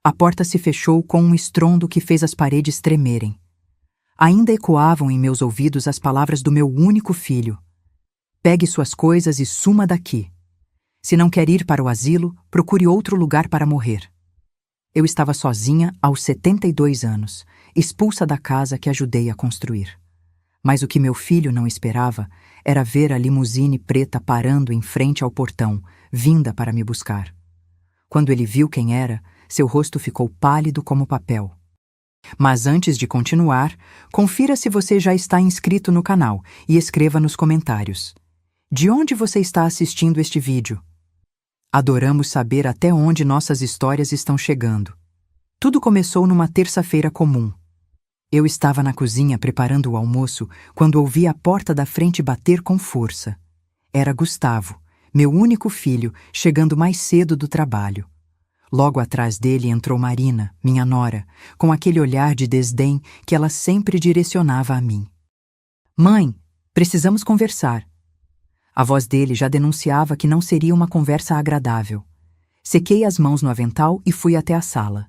A porta se fechou com um estrondo que fez as paredes tremerem. Ainda ecoavam em meus ouvidos as palavras do meu único filho: pegue suas coisas e suma daqui. Se não quer ir para o asilo, procure outro lugar para morrer. Eu estava sozinha aos 72 anos, expulsa da casa que ajudei a construir. Mas o que meu filho não esperava era ver a limusine preta parando em frente ao portão, vinda para me buscar. Quando ele viu quem era, seu rosto ficou pálido como papel. Mas antes de continuar, confira se você já está inscrito no canal e escreva nos comentários: de onde você está assistindo este vídeo? Adoramos saber até onde nossas histórias estão chegando. Tudo começou numa terça-feira comum. Eu estava na cozinha preparando o almoço quando ouvi a porta da frente bater com força. Era Gustavo, meu único filho, chegando mais cedo do trabalho. Logo atrás dele entrou Marina, minha nora, com aquele olhar de desdém que ela sempre direcionava a mim. Mãe, precisamos conversar. A voz dele já denunciava que não seria uma conversa agradável. Sequei as mãos no avental e fui até a sala.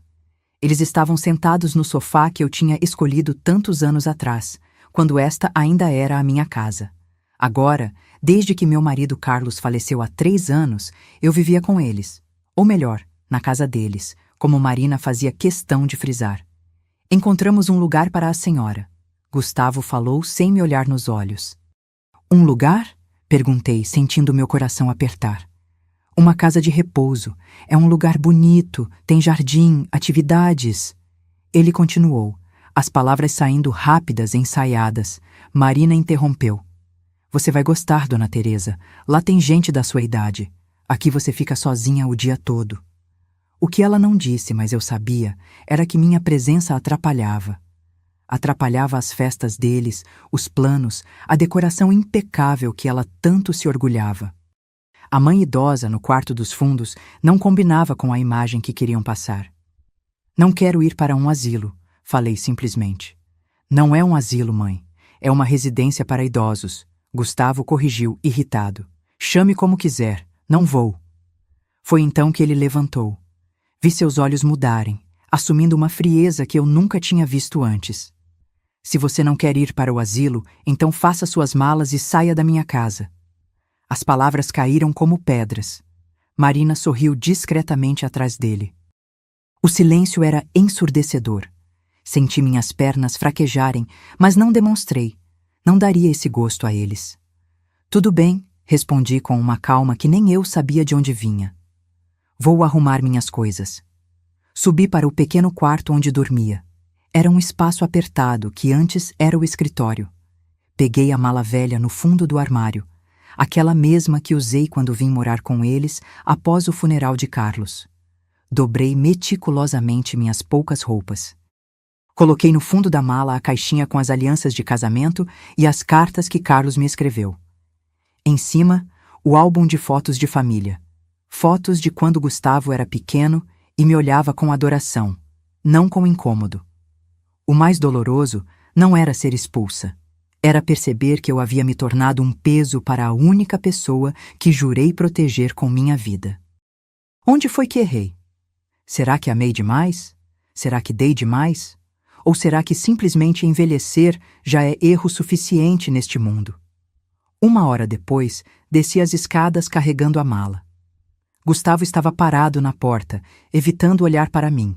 Eles estavam sentados no sofá que eu tinha escolhido tantos anos atrás, quando esta ainda era a minha casa. Agora, desde que meu marido Carlos faleceu há 3 anos, eu vivia com eles. Ou melhor, na casa deles, como Marina fazia questão de frisar. Encontramos um lugar para a senhora. Gustavo falou sem me olhar nos olhos. Um lugar? Perguntei, sentindo meu coração apertar. Uma casa de repouso. É um lugar bonito, tem jardim, atividades. Ele continuou, as palavras saindo rápidas, ensaiadas. Marina interrompeu. Você vai gostar, dona Teresa. Lá tem gente da sua idade. Aqui você fica sozinha o dia todo. O que ela não disse, mas eu sabia, era que minha presença atrapalhava. Atrapalhava as festas deles, os planos, a decoração impecável que ela tanto se orgulhava. A mãe idosa no quarto dos fundos não combinava com a imagem que queriam passar. Não quero ir para um asilo, falei simplesmente. Não é um asilo, mãe. É uma residência para idosos. Gustavo corrigiu, irritado. Chame como quiser, não vou. Foi então que ele levantou. Vi seus olhos mudarem, assumindo uma frieza que eu nunca tinha visto antes. Se você não quer ir para o asilo, então faça suas malas e saia da minha casa. As palavras caíram como pedras. Marina sorriu discretamente atrás dele. O silêncio era ensurdecedor. Senti minhas pernas fraquejarem, mas não demonstrei. Não daria esse gosto a eles. Tudo bem, respondi com uma calma que nem eu sabia de onde vinha. Vou arrumar minhas coisas. Subi para o pequeno quarto onde dormia. Era um espaço apertado que antes era o escritório. Peguei a mala velha no fundo do armário, aquela mesma que usei quando vim morar com eles após o funeral de Carlos. Dobrei meticulosamente minhas poucas roupas. Coloquei no fundo da mala a caixinha com as alianças de casamento e as cartas que Carlos me escreveu. Em cima, o álbum de fotos de família. Fotos de quando Gustavo era pequeno e me olhava com adoração, não com incômodo. O mais doloroso não era ser expulsa. Era perceber que eu havia me tornado um peso para a única pessoa que jurei proteger com minha vida. Onde foi que errei? Será que amei demais? Será que dei demais? Ou será que simplesmente envelhecer já é erro suficiente neste mundo? 1 hora depois, desci as escadas carregando a mala. Gustavo estava parado na porta, evitando olhar para mim.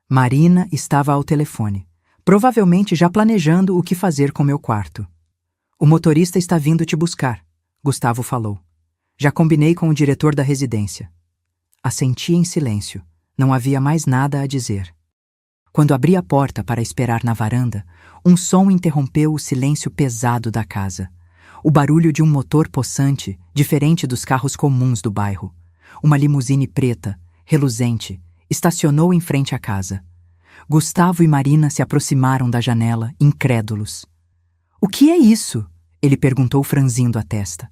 Marina estava ao telefone, provavelmente já planejando o que fazer com meu quarto. O motorista está vindo te buscar, Gustavo falou. Já combinei com o diretor da residência. Assenti em silêncio. Não havia mais nada a dizer. Quando abri a porta para esperar na varanda, um som interrompeu o silêncio pesado da casa. O barulho de um motor possante, diferente dos carros comuns do bairro. Uma limusine preta, reluzente, estacionou em frente à casa. Gustavo e Marina se aproximaram da janela, incrédulos. — O que é isso? Ele perguntou franzindo a testa.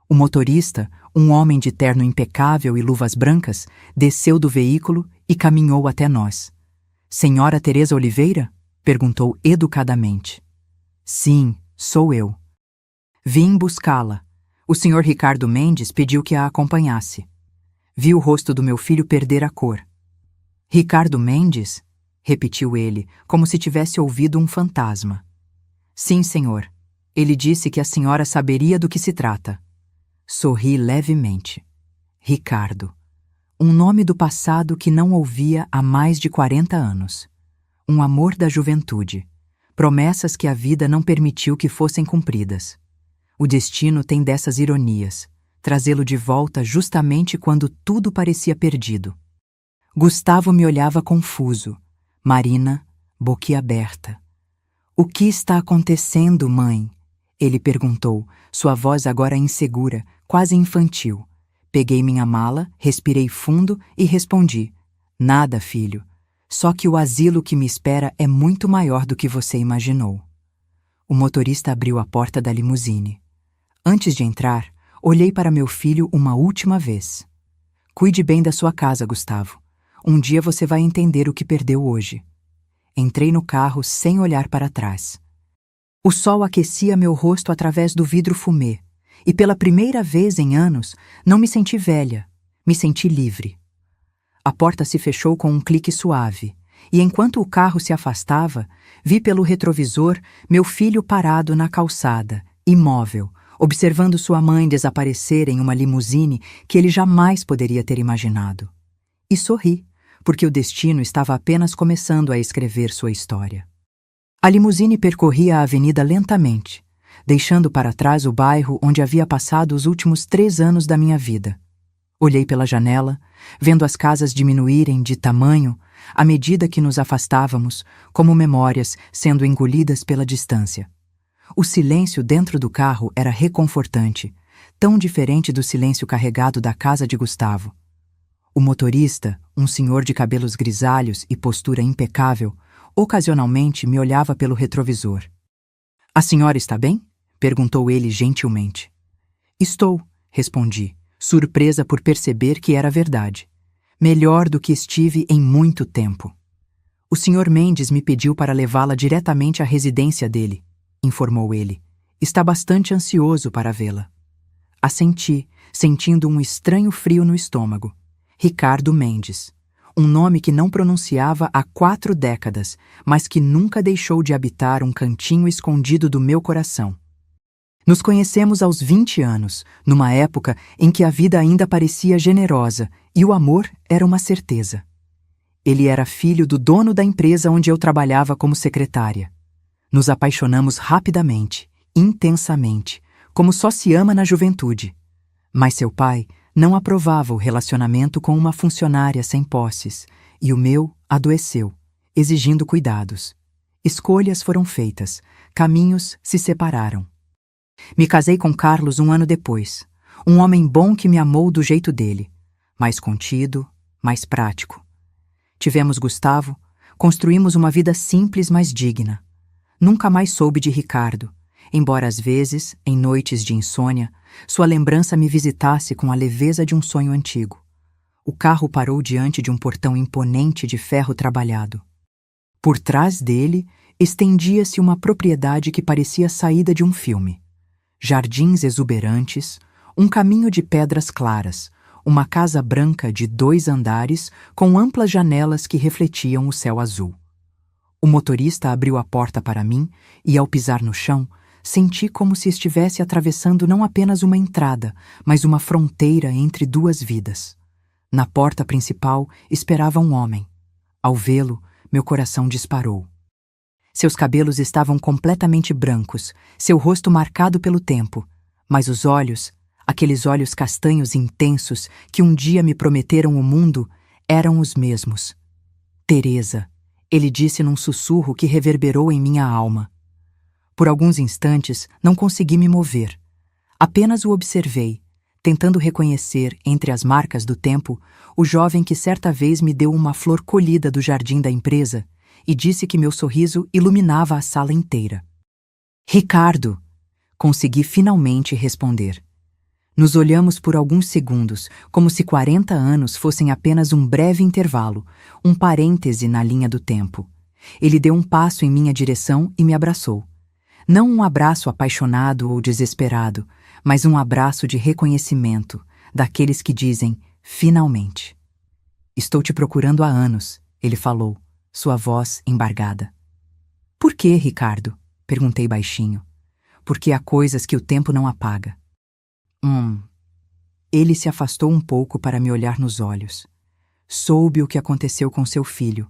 O motorista, um homem de terno impecável e luvas brancas, desceu do veículo e caminhou até nós. — Senhora Teresa Oliveira? Perguntou educadamente. — Sim, sou eu. Vim buscá-la. O senhor Ricardo Mendes pediu que a acompanhasse. Vi o rosto do meu filho perder a cor. — Ricardo Mendes? Repetiu ele, como se tivesse ouvido um fantasma. Sim, senhor. Ele disse que a senhora saberia do que se trata. Sorri levemente. Ricardo. Um nome do passado que não ouvia há mais de 40 anos. Um amor da juventude. Promessas que a vida não permitiu que fossem cumpridas. O destino tem dessas ironias, trazê-lo de volta justamente quando tudo parecia perdido. Gustavo me olhava confuso, Marina, boquiaberta. O que está acontecendo, mãe? Ele perguntou, sua voz agora insegura, quase infantil. Peguei minha mala, respirei fundo e respondi: Nada, filho. Só que o asilo que me espera é muito maior do que você imaginou. O motorista abriu a porta da limusine. Antes de entrar, olhei para meu filho uma última vez. Cuide bem da sua casa, Gustavo. Um dia você vai entender o que perdeu hoje. Entrei no carro sem olhar para trás. O sol aquecia meu rosto através do vidro fumê, e pela primeira vez em anos, não me senti velha, me senti livre. A porta se fechou com um clique suave, e enquanto o carro se afastava, vi pelo retrovisor meu filho parado na calçada, imóvel, observando sua mãe desaparecer em uma limusine que ele jamais poderia ter imaginado. E sorri, porque o destino estava apenas começando a escrever sua história. A limusine percorria a avenida lentamente, deixando para trás o bairro onde havia passado os últimos 3 anos da minha vida. Olhei pela janela, vendo as casas diminuírem de tamanho à medida que nos afastávamos, como memórias sendo engolidas pela distância. O silêncio dentro do carro era reconfortante, tão diferente do silêncio carregado da casa de Gustavo. O motorista, um senhor de cabelos grisalhos e postura impecável, ocasionalmente me olhava pelo retrovisor. — A senhora está bem? Perguntou ele gentilmente. — Estou, respondi, surpresa por perceber que era verdade. Melhor do que estive em muito tempo. O senhor Mendes me pediu para levá-la diretamente à residência dele, informou ele. Está bastante ansioso para vê-la. Assenti, sentindo um estranho frio no estômago. Ricardo Mendes. Um nome que não pronunciava há 4 décadas, mas que nunca deixou de habitar um cantinho escondido do meu coração. Nos conhecemos aos 20 anos, numa época em que a vida ainda parecia generosa e o amor era uma certeza. Ele era filho do dono da empresa onde eu trabalhava como secretária. Nos apaixonamos rapidamente, intensamente, como só se ama na juventude. Mas seu pai não aprovava o relacionamento com uma funcionária sem posses, e o meu adoeceu, exigindo cuidados. Escolhas foram feitas, caminhos se separaram. Me casei com Carlos 1 ano depois, um homem bom que me amou do jeito dele, mais contido, mais prático. Tivemos Gustavo, construímos uma vida simples, mas digna. Nunca mais soube de Ricardo, embora às vezes, em noites de insônia, sua lembrança me visitasse com a leveza de um sonho antigo. O carro parou diante de um portão imponente de ferro trabalhado. Por trás dele, estendia-se uma propriedade que parecia saída de um filme. Jardins exuberantes, um caminho de pedras claras, uma casa branca de 2 andares com amplas janelas que refletiam o céu azul. O motorista abriu a porta para mim e, ao pisar no chão, senti como se estivesse atravessando não apenas uma entrada, mas uma fronteira entre 2 vidas. Na porta principal esperava um homem. Ao vê-lo, meu coração disparou. Seus cabelos estavam completamente brancos, seu rosto marcado pelo tempo, mas os olhos, aqueles olhos castanhos intensos que um dia me prometeram o mundo, eram os mesmos. Teresa, ele disse num sussurro que reverberou em minha alma. Por alguns instantes, não consegui me mover. Apenas o observei, tentando reconhecer, entre as marcas do tempo, o jovem que certa vez me deu uma flor colhida do jardim da empresa e disse que meu sorriso iluminava a sala inteira. Ricardo! Consegui finalmente responder. Nos olhamos por alguns segundos, como se 40 anos fossem apenas um breve intervalo, um parêntese na linha do tempo. Ele deu um passo em minha direção e me abraçou. Não um abraço apaixonado ou desesperado, mas um abraço de reconhecimento, daqueles que dizem, finalmente. Estou te procurando há anos, Ele falou, sua voz embargada. Por que, Ricardo? Perguntei baixinho. Porque há coisas que o tempo não apaga. Ele se afastou um pouco para me olhar nos olhos. Soube o que aconteceu com seu filho.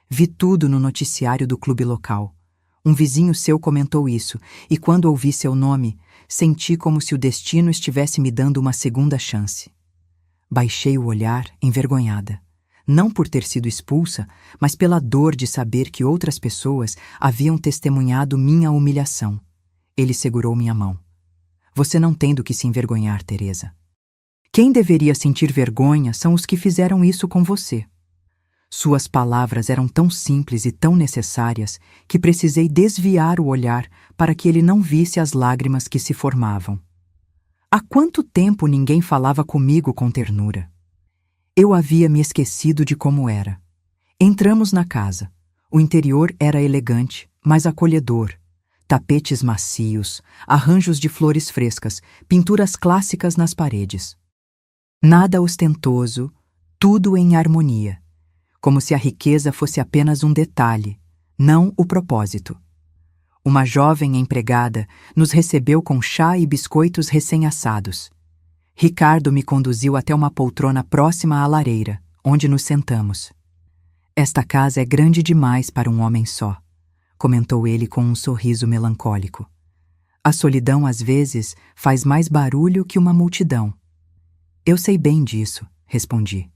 Vi tudo no noticiário do clube local. Um vizinho seu comentou isso, e quando ouvi seu nome, senti como se o destino estivesse me dando uma segunda chance. Baixei o olhar, envergonhada. Não por ter sido expulsa, mas pela dor de saber que outras pessoas haviam testemunhado minha humilhação. Ele segurou minha mão. Você não tem do que se envergonhar, Teresa. Quem deveria sentir vergonha são os que fizeram isso com você. Suas palavras eram tão simples e tão necessárias que precisei desviar o olhar para que ele não visse as lágrimas que se formavam. Há quanto tempo ninguém falava comigo com ternura? Eu havia me esquecido de como era. Entramos na casa. O interior era elegante, mas acolhedor. Tapetes macios, arranjos de flores frescas, pinturas clássicas nas paredes. Nada ostentoso, tudo em harmonia. Como se a riqueza fosse apenas um detalhe, não o propósito. Uma jovem empregada nos recebeu com chá e biscoitos recém-assados. Ricardo me conduziu até uma poltrona próxima à lareira, onde nos sentamos. Esta casa é grande demais para um homem só, comentou ele com um sorriso melancólico. A solidão, às vezes, faz mais barulho que uma multidão. Eu sei bem disso, respondi.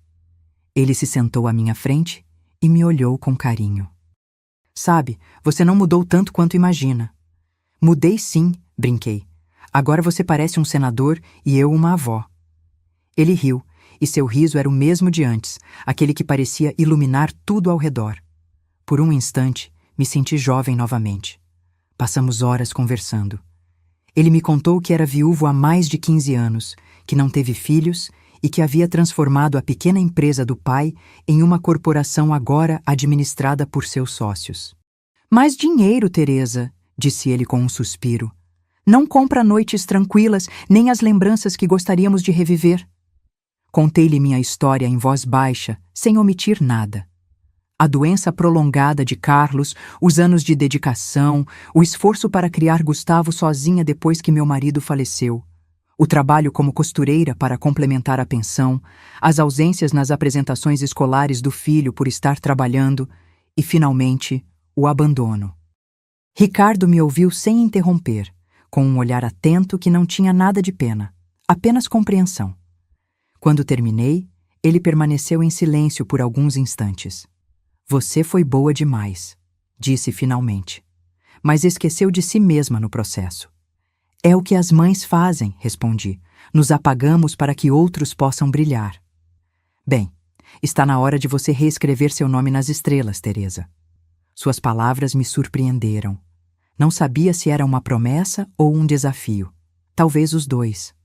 Ele se sentou à minha frente e me olhou com carinho. Sabe, você não mudou tanto quanto imagina. Mudei sim, brinquei. Agora você parece um senador e eu uma avó. Ele riu, e seu riso era o mesmo de antes, aquele que parecia iluminar tudo ao redor. Por um instante, me senti jovem novamente. Passamos horas conversando. Ele me contou que era viúvo há mais de 15 anos, que não teve filhos e que havia transformado a pequena empresa do pai em uma corporação agora administrada por seus sócios. Mais dinheiro, Teresa, disse ele com um suspiro. Não compra noites tranquilas, nem as lembranças que gostaríamos de reviver. Contei-lhe minha história em voz baixa, sem omitir nada. A doença prolongada de Carlos, os anos de dedicação, o esforço para criar Gustavo sozinha depois que meu marido faleceu, o trabalho como costureira para complementar a pensão, as ausências nas apresentações escolares do filho por estar trabalhando e, finalmente, o abandono. Ricardo me ouviu sem interromper, com um olhar atento que não tinha nada de pena, apenas compreensão. Quando terminei, ele permaneceu em silêncio por alguns instantes. Você foi boa demais, disse finalmente, mas esqueceu de si mesma no processo. É o que as mães fazem, respondi. Nos apagamos para que outros possam brilhar. Bem, está na hora de você reescrever seu nome nas estrelas, Teresa. Suas palavras me surpreenderam. Não sabia se era uma promessa ou um desafio. Talvez os dois.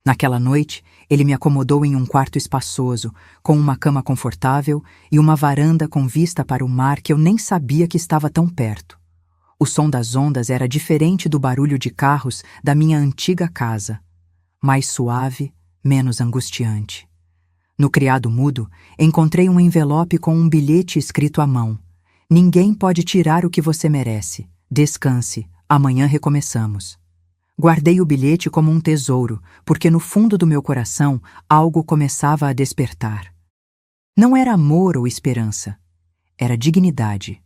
Naquela noite, ele me acomodou em um quarto espaçoso, com uma cama confortável e uma varanda com vista para o mar que eu nem sabia que estava tão perto. O som das ondas era diferente do barulho de carros da minha antiga casa. Mais suave, menos angustiante. No criado mudo, encontrei um envelope com um bilhete escrito à mão. Ninguém pode tirar o que você merece. Descanse, amanhã recomeçamos. Guardei o bilhete como um tesouro, porque no fundo do meu coração algo começava a despertar. Não era amor ou esperança. Era dignidade.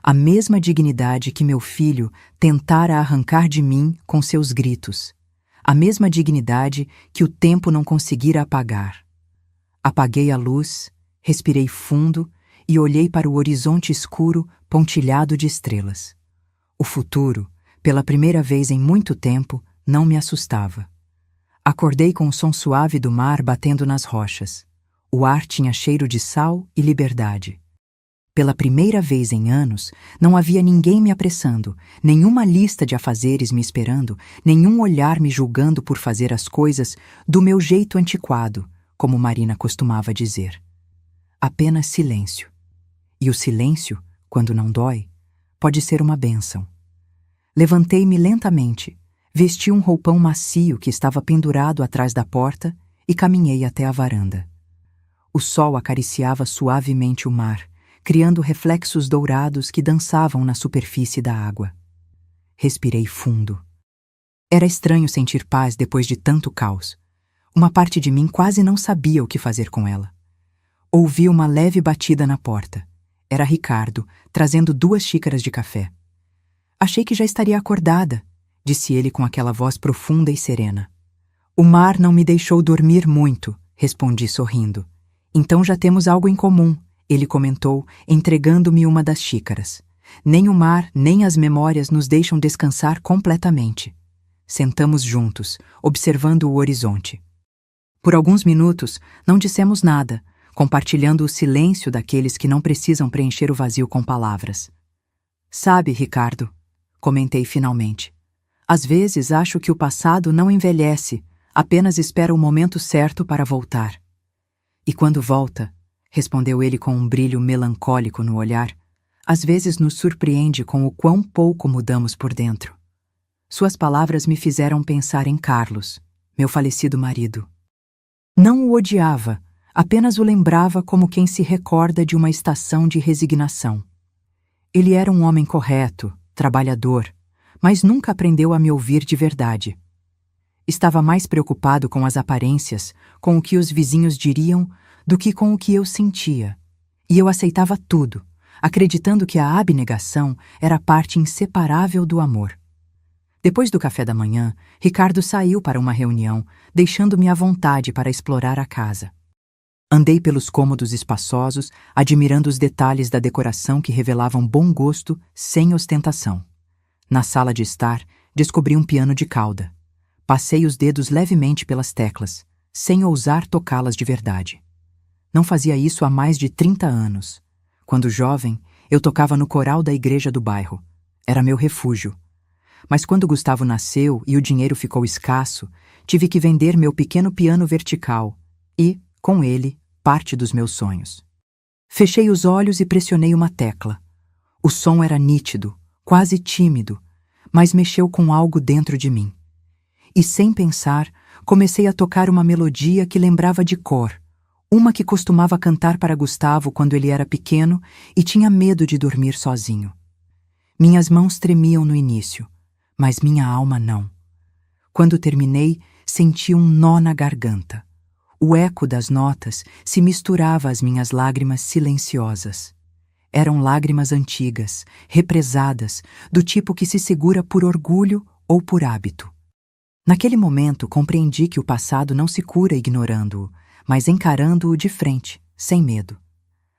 A mesma dignidade que meu filho tentara arrancar de mim com seus gritos. A mesma dignidade que o tempo não conseguira apagar. Apaguei a luz, respirei fundo e olhei para o horizonte escuro pontilhado de estrelas. O futuro, pela primeira vez em muito tempo, não me assustava. Acordei com o som suave do mar batendo nas rochas. O ar tinha cheiro de sal e liberdade. Pela primeira vez em anos, não havia ninguém me apressando, nenhuma lista de afazeres me esperando, nenhum olhar me julgando por fazer as coisas do meu jeito antiquado, como Marina costumava dizer. Apenas silêncio. E o silêncio, quando não dói, pode ser uma bênção. Levantei-me lentamente, vesti um roupão macio que estava pendurado atrás da porta e caminhei até a varanda. O sol acariciava suavemente o mar, criando reflexos dourados que dançavam na superfície da água. Respirei fundo. Era estranho sentir paz depois de tanto caos. Uma parte de mim quase não sabia o que fazer com ela. Ouvi uma leve batida na porta. Era Ricardo, trazendo 2 xícaras de café. Achei que já estaria acordada, disse ele com aquela voz profunda e serena. O mar não me deixou dormir muito, respondi sorrindo. Então já temos algo em comum, ele comentou, entregando-me uma das xícaras. Nem o mar, nem as memórias nos deixam descansar completamente. Sentamos juntos, observando o horizonte. Por alguns minutos, não dissemos nada, compartilhando o silêncio daqueles que não precisam preencher o vazio com palavras. Sabe, Ricardo, comentei finalmente, às vezes acho que o passado não envelhece, apenas espera o momento certo para voltar. E quando volta, respondeu ele com um brilho melancólico no olhar, às vezes nos surpreende com o quão pouco mudamos por dentro. Suas palavras me fizeram pensar em Carlos, meu falecido marido. Não o odiava, apenas o lembrava como quem se recorda de uma estação de resignação. Ele era um homem correto, trabalhador, mas nunca aprendeu a me ouvir de verdade. Estava mais preocupado com as aparências, com o que os vizinhos diriam, do que com o que eu sentia. E eu aceitava tudo, acreditando que a abnegação era parte inseparável do amor. Depois do café da manhã, Ricardo saiu para uma reunião, deixando-me à vontade para explorar a casa. Andei pelos cômodos espaçosos, admirando os detalhes da decoração que revelavam bom gosto sem ostentação. Na sala de estar, descobri um piano de cauda. Passei os dedos levemente pelas teclas, sem ousar tocá-las de verdade. Não fazia isso há mais de 30 anos. Quando jovem, eu tocava no coral da igreja do bairro. Era meu refúgio. Mas quando Gustavo nasceu e o dinheiro ficou escasso, tive que vender meu pequeno piano vertical e, com ele, parte dos meus sonhos. Fechei os olhos e pressionei uma tecla. O som era nítido, quase tímido, mas mexeu com algo dentro de mim. E sem pensar, comecei a tocar uma melodia que lembrava de cor, uma que costumava cantar para Gustavo quando ele era pequeno e tinha medo de dormir sozinho. Minhas mãos tremiam no início, mas minha alma não. Quando terminei, senti um nó na garganta. O eco das notas se misturava às minhas lágrimas silenciosas. Eram lágrimas antigas, represadas, do tipo que se segura por orgulho ou por hábito. Naquele momento, compreendi que o passado não se cura ignorando-o, mas encarando-o de frente, sem medo.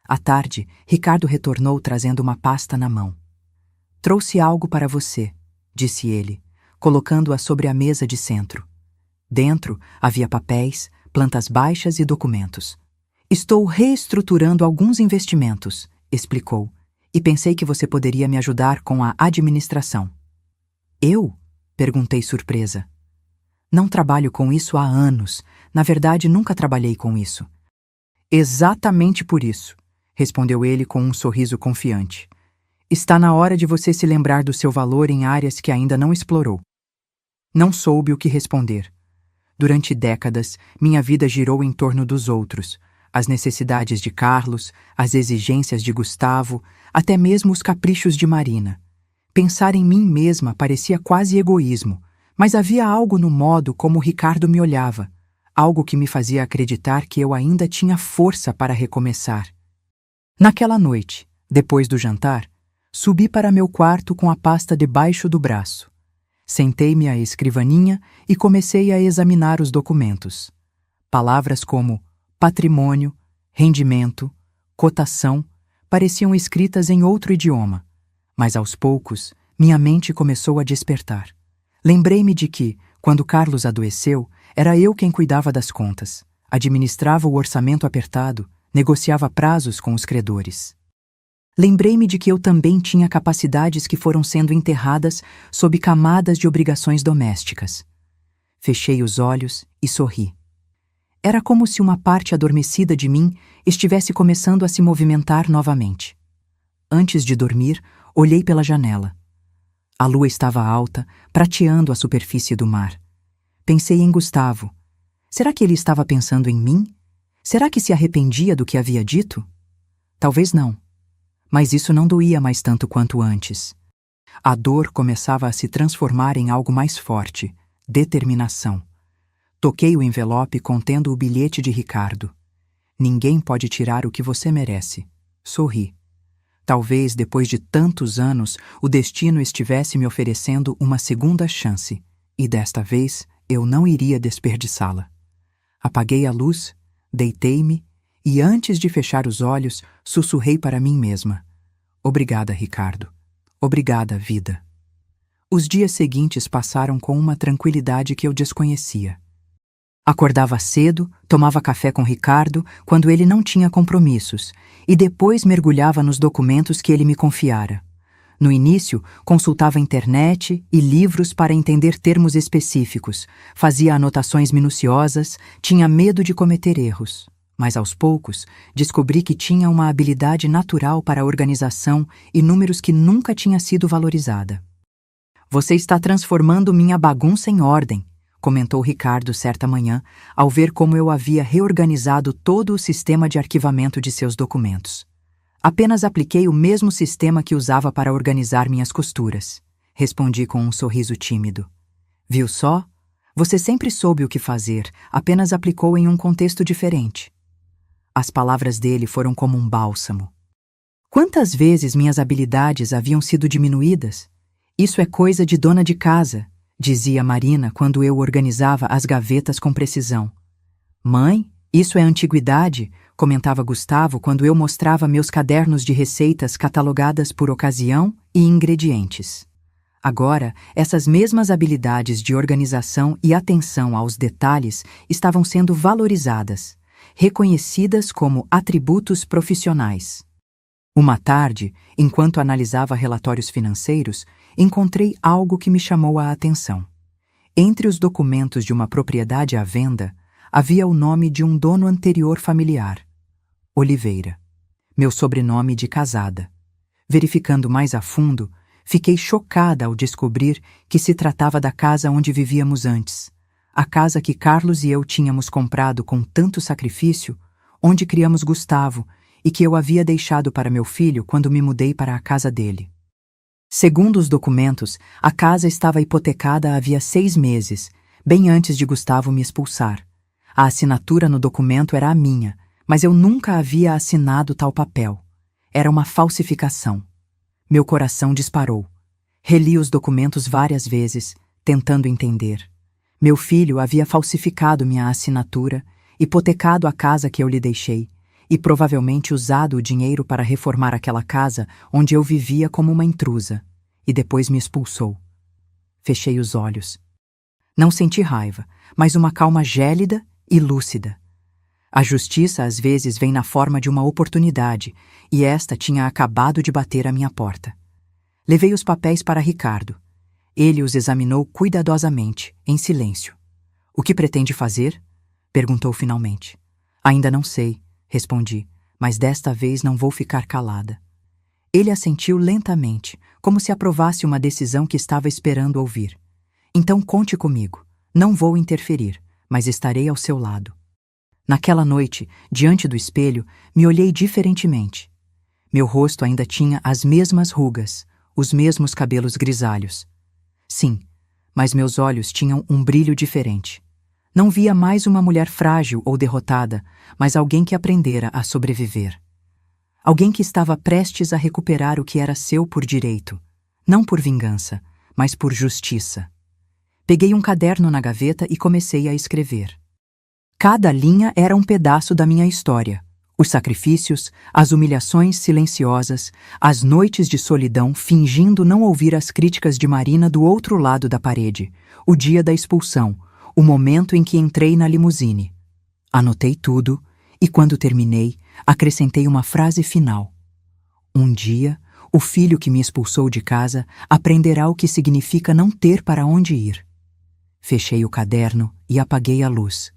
À tarde, Ricardo retornou trazendo uma pasta na mão. Trouxe algo para você, disse ele, colocando-a sobre a mesa de centro. Dentro havia papéis, plantas baixas e documentos. Estou reestruturando alguns investimentos, explicou, e pensei que você poderia me ajudar com a administração. Eu? Perguntei surpresa. Não trabalho com isso há anos. Na verdade, nunca trabalhei com isso. Exatamente por isso, respondeu ele com um sorriso confiante. Está na hora de você se lembrar do seu valor em áreas que ainda não explorou. Não soube o que responder. Durante décadas, minha vida girou em torno dos outros, as necessidades de Carlos, as exigências de Gustavo, até mesmo os caprichos de Marina. Pensar em mim mesma parecia quase egoísmo, mas havia algo no modo como Ricardo me olhava, algo que me fazia acreditar que eu ainda tinha força para recomeçar. Naquela noite, depois do jantar, subi para meu quarto com a pasta debaixo do braço. Sentei-me à escrivaninha e comecei a examinar os documentos. Palavras como patrimônio, rendimento, cotação pareciam escritas em outro idioma, mas aos poucos minha mente começou a despertar. Lembrei-me de que, quando Carlos adoeceu, era eu quem cuidava das contas, administrava o orçamento apertado, negociava prazos com os credores. Lembrei-me de que eu também tinha capacidades que foram sendo enterradas sob camadas de obrigações domésticas. Fechei os olhos e sorri. Era como se uma parte adormecida de mim estivesse começando a se movimentar novamente. Antes de dormir, olhei pela janela. A lua estava alta, prateando a superfície do mar. Pensei em Gustavo. Será que ele estava pensando em mim? Será que se arrependia do que havia dito? Talvez não. Mas isso não doía mais tanto quanto antes. A dor começava a se transformar em algo mais forte, determinação. Toquei o envelope contendo o bilhete de Ricardo. Ninguém pode tirar o que você merece. Sorri. Talvez, depois de tantos anos, o destino estivesse me oferecendo uma segunda chance, e desta vez eu não iria desperdiçá-la. Apaguei a luz, deitei-me e, antes de fechar os olhos, sussurrei para mim mesma: Obrigada, Ricardo. Obrigada, vida. Os dias seguintes passaram com uma tranquilidade que eu desconhecia. Acordava cedo, tomava café com Ricardo quando ele não tinha compromissos e depois mergulhava nos documentos que ele me confiara. No início, consultava a internet e livros para entender termos específicos, fazia anotações minuciosas, tinha medo de cometer erros. Mas aos poucos, descobri que tinha uma habilidade natural para a organização e números que nunca tinha sido valorizada. Você está transformando minha bagunça em ordem, comentou Ricardo certa manhã, ao ver como eu havia reorganizado todo o sistema de arquivamento de seus documentos. Apenas apliquei o mesmo sistema que usava para organizar minhas costuras, respondi com um sorriso tímido. Viu só? Você sempre soube o que fazer, apenas aplicou em um contexto diferente. As palavras dele foram como um bálsamo. Quantas vezes minhas habilidades haviam sido diminuídas? Isso é coisa de dona de casa, dizia Marina quando eu organizava as gavetas com precisão. Mãe, isso é antiguidade, comentava Gustavo quando eu mostrava meus cadernos de receitas catalogadas por ocasião e ingredientes. Agora, essas mesmas habilidades de organização e atenção aos detalhes estavam sendo valorizadas, reconhecidas como atributos profissionais. Uma tarde, enquanto analisava relatórios financeiros, encontrei algo que me chamou a atenção. Entre os documentos de uma propriedade à venda, havia o nome de um dono anterior familiar, Oliveira, meu sobrenome de casada. Verificando mais a fundo, fiquei chocada ao descobrir que se tratava da casa onde vivíamos antes, a casa que Carlos e eu tínhamos comprado com tanto sacrifício, onde criamos Gustavo e que eu havia deixado para meu filho quando me mudei para a casa dele. Segundo os documentos, a casa estava hipotecada havia 6 meses, bem antes de Gustavo me expulsar. A assinatura no documento era a minha, mas eu nunca havia assinado tal papel. Era uma falsificação. Meu coração disparou. Reli os documentos várias vezes, tentando entender. Meu filho havia falsificado minha assinatura, hipotecado a casa que eu lhe deixei, e provavelmente usado o dinheiro para reformar aquela casa onde eu vivia como uma intrusa, e depois me expulsou. Fechei os olhos. Não senti raiva, mas uma calma gélida e lúcida. A justiça às vezes vem na forma de uma oportunidade, e esta tinha acabado de bater à minha porta. Levei os papéis para Ricardo. Ele os examinou cuidadosamente, em silêncio. O que pretende fazer? Perguntou finalmente. Ainda não sei, respondi, mas desta vez não vou ficar calada. Ele assentiu lentamente, como se aprovasse uma decisão que estava esperando ouvir. Então conte comigo. Não vou interferir, mas estarei ao seu lado. Naquela noite, diante do espelho, me olhei diferentemente. Meu rosto ainda tinha as mesmas rugas, os mesmos cabelos grisalhos. Sim, mas meus olhos tinham um brilho diferente. Não via mais uma mulher frágil ou derrotada, mas alguém que aprendera a sobreviver. Alguém que estava prestes a recuperar o que era seu por direito, não por vingança, mas por justiça. Peguei um caderno na gaveta e comecei a escrever. Cada linha era um pedaço da minha história. Os sacrifícios, as humilhações silenciosas, as noites de solidão fingindo não ouvir as críticas de Marina do outro lado da parede, o dia da expulsão, o momento em que entrei na limusine. Anotei tudo e, quando terminei, acrescentei uma frase final. Um dia, o filho que me expulsou de casa aprenderá o que significa não ter para onde ir. Fechei o caderno e apaguei a luz.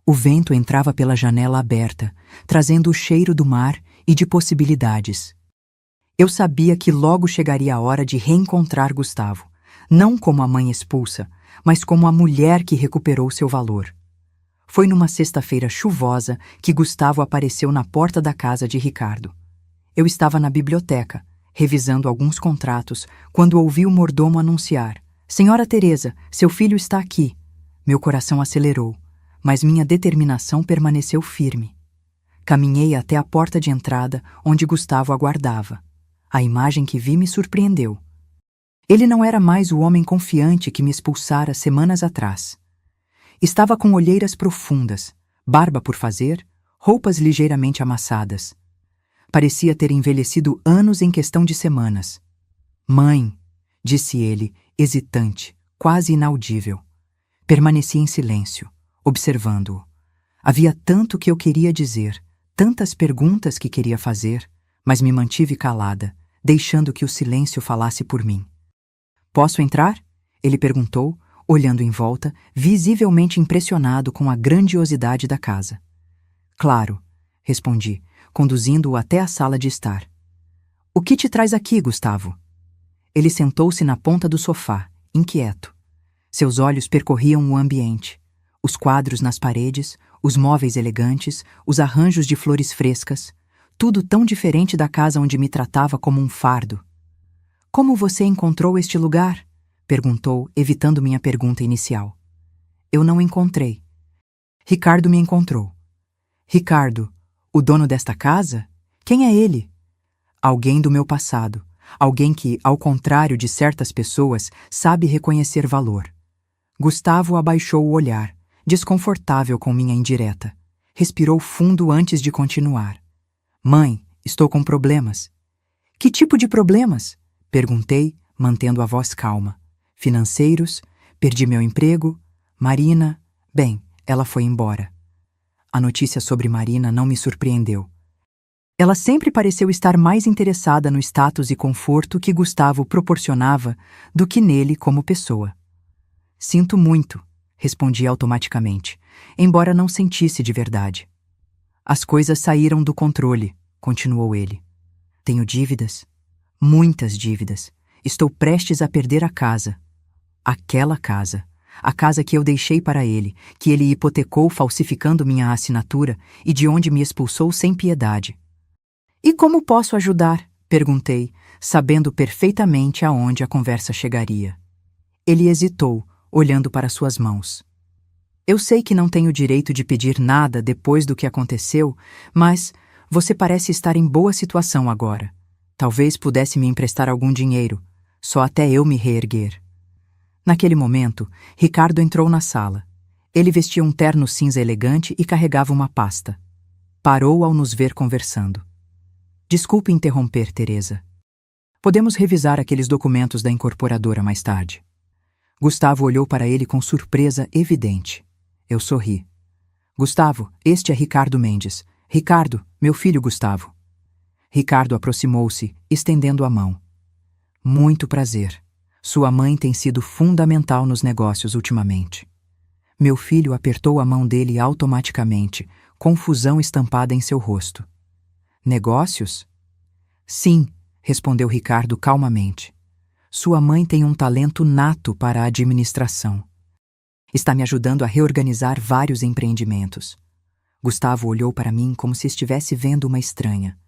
O vento entrava pela janela aberta, trazendo o cheiro do mar e de possibilidades. Eu sabia que logo chegaria a hora de reencontrar Gustavo, não como a mãe expulsa, mas como a mulher que recuperou seu valor. Foi numa sexta-feira chuvosa que Gustavo apareceu na porta da casa de Ricardo. Eu estava na biblioteca, revisando alguns contratos, quando ouvi o mordomo anunciar: Senhora Teresa, seu filho está aqui. Meu coração acelerou, mas minha determinação permaneceu firme. Caminhei até a porta de entrada, onde Gustavo aguardava. A imagem que vi me surpreendeu. Ele não era mais o homem confiante que me expulsara semanas atrás. Estava com olheiras profundas, barba por fazer, roupas ligeiramente amassadas. Parecia ter envelhecido anos em questão de semanas. Mãe, disse ele, hesitante, quase inaudível. Permaneci em silêncio, observando-o. Havia tanto que eu queria dizer, tantas perguntas que queria fazer, mas me mantive calada, deixando que o silêncio falasse por mim. Posso entrar? Ele perguntou, olhando em volta, visivelmente impressionado com a grandiosidade da casa. Claro, respondi, conduzindo-o até a sala de estar. O que te traz aqui, Gustavo? Ele sentou-se na ponta do sofá, inquieto. Seus olhos percorriam o ambiente. Os quadros nas paredes, os móveis elegantes, os arranjos de flores frescas, tudo tão diferente da casa onde me tratava como um fardo. Como você encontrou este lugar? Perguntou, evitando minha pergunta inicial. Eu não encontrei. Ricardo me encontrou. Ricardo, o dono desta casa? Quem é ele? Alguém do meu passado. Alguém que, ao contrário de certas pessoas, sabe reconhecer valor. Gustavo abaixou o olhar, desconfortável com minha indireta. Respirou fundo antes de continuar. Mãe, estou com problemas. Que tipo de problemas? Perguntei, mantendo a voz calma. Financeiros, perdi meu emprego, Marina... Bem, ela foi embora. A notícia sobre Marina não me surpreendeu. Ela sempre pareceu estar mais interessada no status e conforto que Gustavo proporcionava do que nele como pessoa. Sinto muito, respondi automaticamente, embora não sentisse de verdade. As coisas saíram do controle, continuou ele. Tenho dívidas, muitas dívidas. Estou prestes a perder a casa. Aquela casa. A casa que eu deixei para ele, que ele hipotecou falsificando minha assinatura e de onde me expulsou sem piedade. E como posso ajudar? Perguntei, sabendo perfeitamente aonde a conversa chegaria. Ele hesitou, olhando para suas mãos. Eu sei que não tenho direito de pedir nada depois do que aconteceu, mas você parece estar em boa situação agora. Talvez pudesse me emprestar algum dinheiro, só até eu me reerguer. Naquele momento, Ricardo entrou na sala. Ele vestia um terno cinza elegante e carregava uma pasta. Parou ao nos ver conversando. Desculpe interromper, Teresa. Podemos revisar aqueles documentos da incorporadora mais tarde. Gustavo olhou para ele com surpresa evidente. Eu sorri. Gustavo, este é Ricardo Mendes. Ricardo, meu filho Gustavo. Ricardo aproximou-se, estendendo a mão. Muito prazer. Sua mãe tem sido fundamental nos negócios ultimamente. Meu filho apertou a mão dele automaticamente, confusão estampada em seu rosto. Negócios? Sim, respondeu Ricardo calmamente. Sua mãe tem um talento nato para a administração. Está me ajudando a reorganizar vários empreendimentos. Gustavo olhou para mim como se estivesse vendo uma estranha.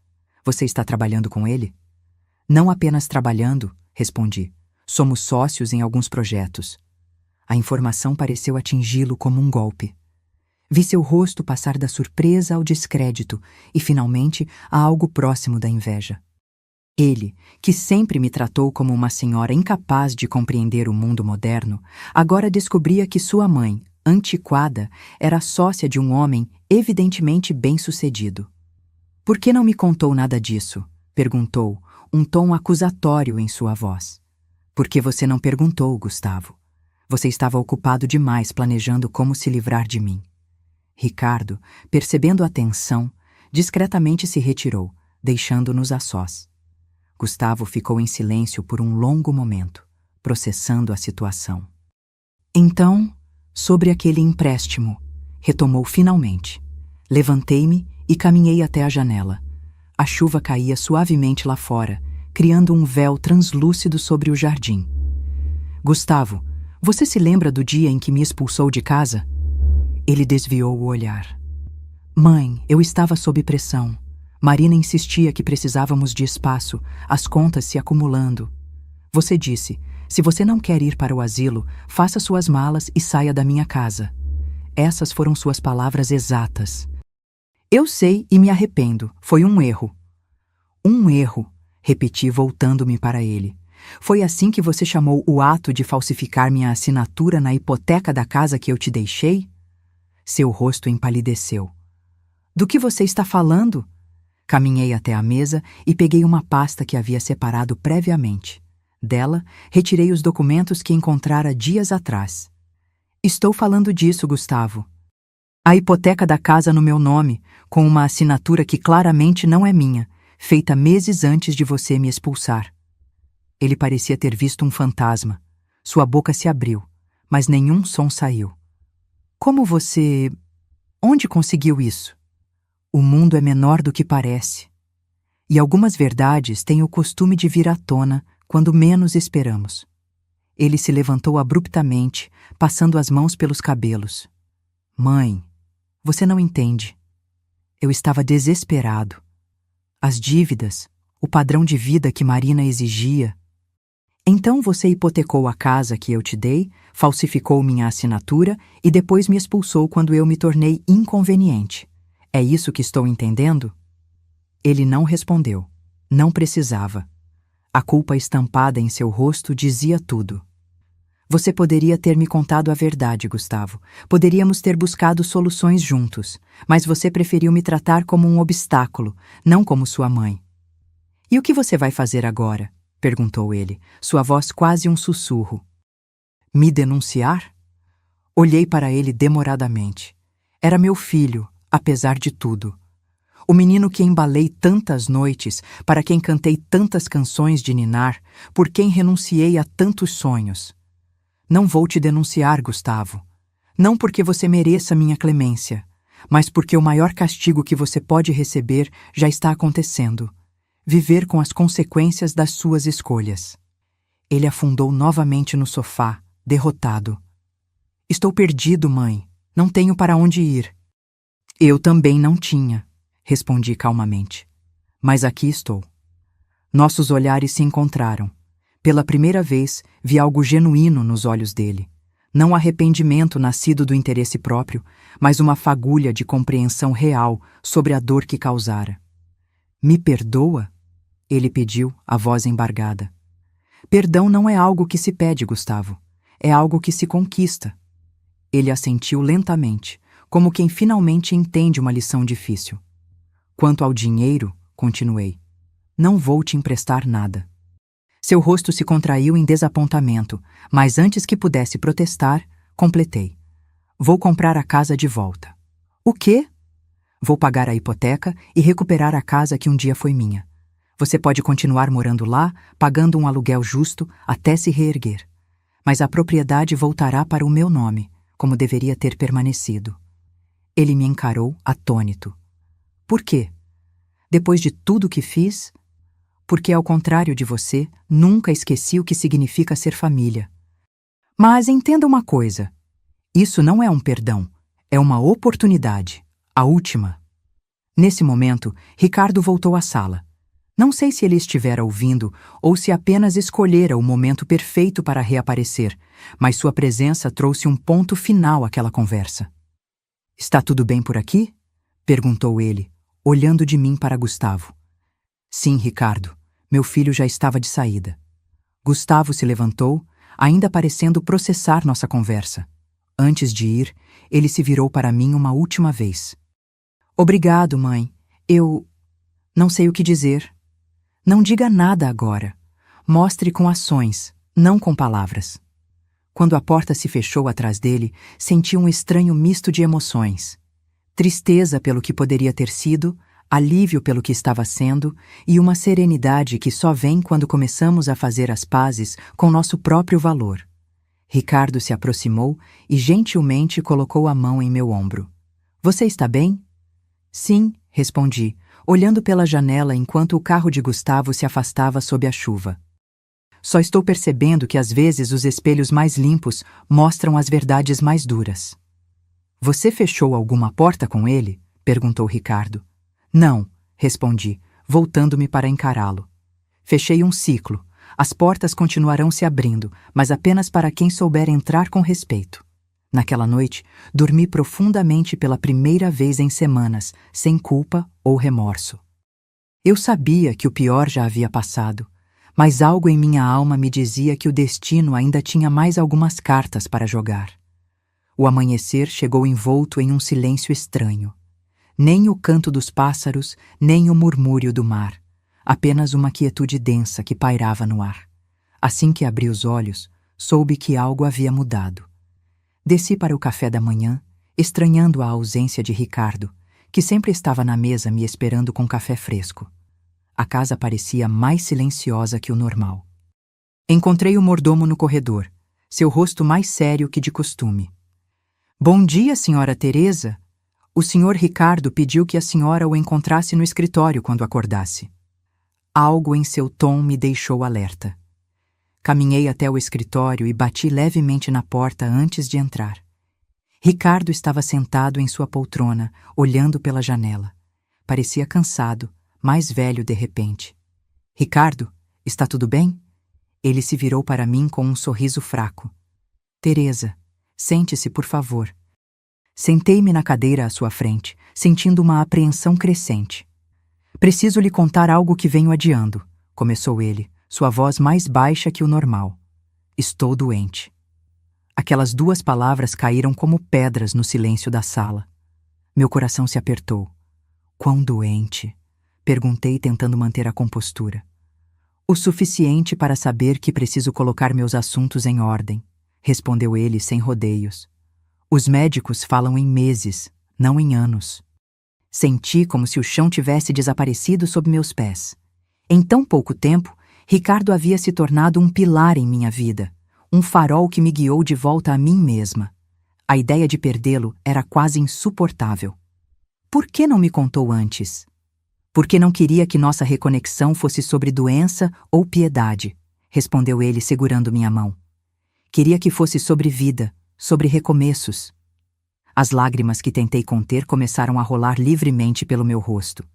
Você está trabalhando com ele? Não apenas trabalhando, respondi. Somos sócios em alguns projetos. A informação pareceu atingi-lo como um golpe. Vi seu rosto passar da surpresa ao descrédito e, finalmente, a algo próximo da inveja. Ele, que sempre me tratou como uma senhora incapaz de compreender o mundo moderno, agora descobria que sua mãe, antiquada, era sócia de um homem evidentemente bem-sucedido. Por que não me contou nada disso? Perguntou, um tom acusatório em sua voz. Por que você não perguntou, Gustavo? Você estava ocupado demais planejando como se livrar de mim. Ricardo, percebendo a tensão, discretamente se retirou, deixando-nos a sós. Gustavo ficou em silêncio por um longo momento, processando a situação. Então, sobre aquele empréstimo, retomou finalmente. Levantei-me e caminhei até a janela. A chuva caía suavemente lá fora, criando um véu translúcido sobre o jardim. Gustavo, você se lembra do dia em que me expulsou de casa? Ele desviou o olhar. Mãe, eu estava sob pressão. Marina insistia que precisávamos de espaço, as contas se acumulando. Você disse: se você não quer ir para o asilo, faça suas malas e saia da minha casa. Essas foram suas palavras exatas. Eu sei e me arrependo. Foi um erro. Um erro, repeti voltando-me para ele. Foi assim que você chamou o ato de falsificar minha assinatura na hipoteca da casa que eu te deixei? Seu rosto empalideceu. Do que você está falando? Caminhei até a mesa e peguei uma pasta que havia separado previamente. Dela, retirei os documentos que encontrara dias atrás. Estou falando disso, Gustavo. A hipoteca da casa no meu nome, com uma assinatura que claramente não é minha, feita meses antes de você me expulsar. Ele parecia ter visto um fantasma. Sua boca se abriu, mas nenhum som saiu. Como você... Onde conseguiu isso? O mundo é menor do que parece. E algumas verdades têm o costume de vir à tona quando menos esperamos. Ele se levantou abruptamente, passando as mãos pelos cabelos. Mãe, você não entende. Eu estava desesperado. As dívidas, o padrão de vida que Marina exigia. Então você hipotecou a casa que eu te dei, falsificou minha assinatura e depois me expulsou quando eu me tornei inconveniente. É isso que estou entendendo? Ele não respondeu. Não precisava. A culpa estampada em seu rosto dizia tudo. Você poderia ter me contado a verdade, Gustavo. Poderíamos ter buscado soluções juntos, mas você preferiu me tratar como um obstáculo, não como sua mãe. E o que você vai fazer agora? Perguntou ele, sua voz quase um sussurro. Me denunciar? Olhei para ele demoradamente. Era meu filho, apesar de tudo. O menino que embalei tantas noites, para quem cantei tantas canções de ninar, por quem renunciei a tantos sonhos. Não vou te denunciar, Gustavo. Não porque você mereça minha clemência, mas porque o maior castigo que você pode receber já está acontecendo. Viver com as consequências das suas escolhas. Ele afundou novamente no sofá, derrotado. Estou perdido, mãe. Não tenho para onde ir. Eu também não tinha, respondi calmamente. Mas aqui estou. Nossos olhares se encontraram. Pela primeira vez, vi algo genuíno nos olhos dele. Não arrependimento nascido do interesse próprio, mas uma fagulha de compreensão real sobre a dor que causara. Me perdoa? Ele pediu, a voz embargada. Perdão não é algo que se pede, Gustavo. É algo que se conquista. Ele assentiu lentamente, como quem finalmente entende uma lição difícil. Quanto ao dinheiro, continuei, não vou te emprestar nada. Seu rosto se contraiu em desapontamento, mas antes que pudesse protestar, completei. Vou comprar a casa de volta. O quê? Vou pagar a hipoteca e recuperar a casa que um dia foi minha. Você pode continuar morando lá, pagando um aluguel justo até se reerguer. Mas a propriedade voltará para o meu nome, como deveria ter permanecido. Ele me encarou atônito. Por quê? Depois de tudo que fiz? Porque, ao contrário de você, nunca esqueci o que significa ser família. Mas entenda uma coisa. Isso não é um perdão, é uma oportunidade. A última. Nesse momento, Ricardo voltou à sala. Não sei se ele estivera ouvindo ou se apenas escolhera o momento perfeito para reaparecer, mas sua presença trouxe um ponto final àquela conversa. Está tudo bem por aqui? Perguntou ele, olhando de mim para Gustavo. Sim, Ricardo. Meu filho já estava de saída. Gustavo se levantou, ainda parecendo processar nossa conversa. Antes de ir, ele se virou para mim uma última vez. Obrigado, mãe. Eu... não sei o que dizer. Não diga nada agora. Mostre com ações, não com palavras. Quando a porta se fechou atrás dele, senti um estranho misto de emoções. Tristeza pelo que poderia ter sido, alívio pelo que estava sendo e uma serenidade que só vem quando começamos a fazer as pazes com nosso próprio valor. Ricardo se aproximou e gentilmente colocou a mão em meu ombro. Você está bem? Sim, respondi, olhando pela janela enquanto o carro de Gustavo se afastava sob a chuva. Só estou percebendo que às vezes os espelhos mais limpos mostram as verdades mais duras. Você fechou alguma porta com ele? Perguntou Ricardo. Não, respondi, voltando-me para encará-lo. Fechei um ciclo. As portas continuarão se abrindo, mas apenas para quem souber entrar com respeito. Naquela noite, dormi profundamente pela primeira vez em semanas, sem culpa ou remorso. Eu sabia que o pior já havia passado, mas algo em minha alma me dizia que o destino ainda tinha mais algumas cartas para jogar. O amanhecer chegou envolto em um silêncio estranho. Nem o canto dos pássaros, nem o murmúrio do mar. Apenas uma quietude densa que pairava no ar. Assim que abri os olhos, soube que algo havia mudado. Desci para o café da manhã, estranhando a ausência de Ricardo, que sempre estava na mesa me esperando com café fresco. A casa parecia mais silenciosa que o normal. Encontrei o mordomo no corredor, seu rosto mais sério que de costume. Bom dia, senhora Teresa. O senhor Ricardo pediu que a senhora o encontrasse no escritório quando acordasse. Algo em seu tom me deixou alerta. Caminhei até o escritório e bati levemente na porta antes de entrar. Ricardo estava sentado em sua poltrona, olhando pela janela. Parecia cansado, mais velho de repente. Ricardo, está tudo bem? Ele se virou para mim com um sorriso fraco. Teresa, sente-se, por favor. Sentei-me na cadeira à sua frente, sentindo uma apreensão crescente. Preciso lhe contar algo que venho adiando, começou ele, sua voz mais baixa que o normal. Estou doente. Aquelas duas palavras caíram como pedras no silêncio da sala. Meu coração se apertou. Quão doente? Perguntei, tentando manter a compostura. O suficiente para saber que preciso colocar meus assuntos em ordem, respondeu ele sem rodeios. Os médicos falam em meses, não em anos. Senti como se o chão tivesse desaparecido sob meus pés. Em tão pouco tempo, Ricardo havia se tornado um pilar em minha vida, um farol que me guiou de volta a mim mesma. A ideia de perdê-lo era quase insuportável. Por que não me contou antes? Porque não queria que nossa reconexão fosse sobre doença ou piedade, respondeu ele segurando minha mão. Queria que fosse sobre vida, sobre recomeços. As lágrimas que tentei conter começaram a rolar livremente pelo meu rosto.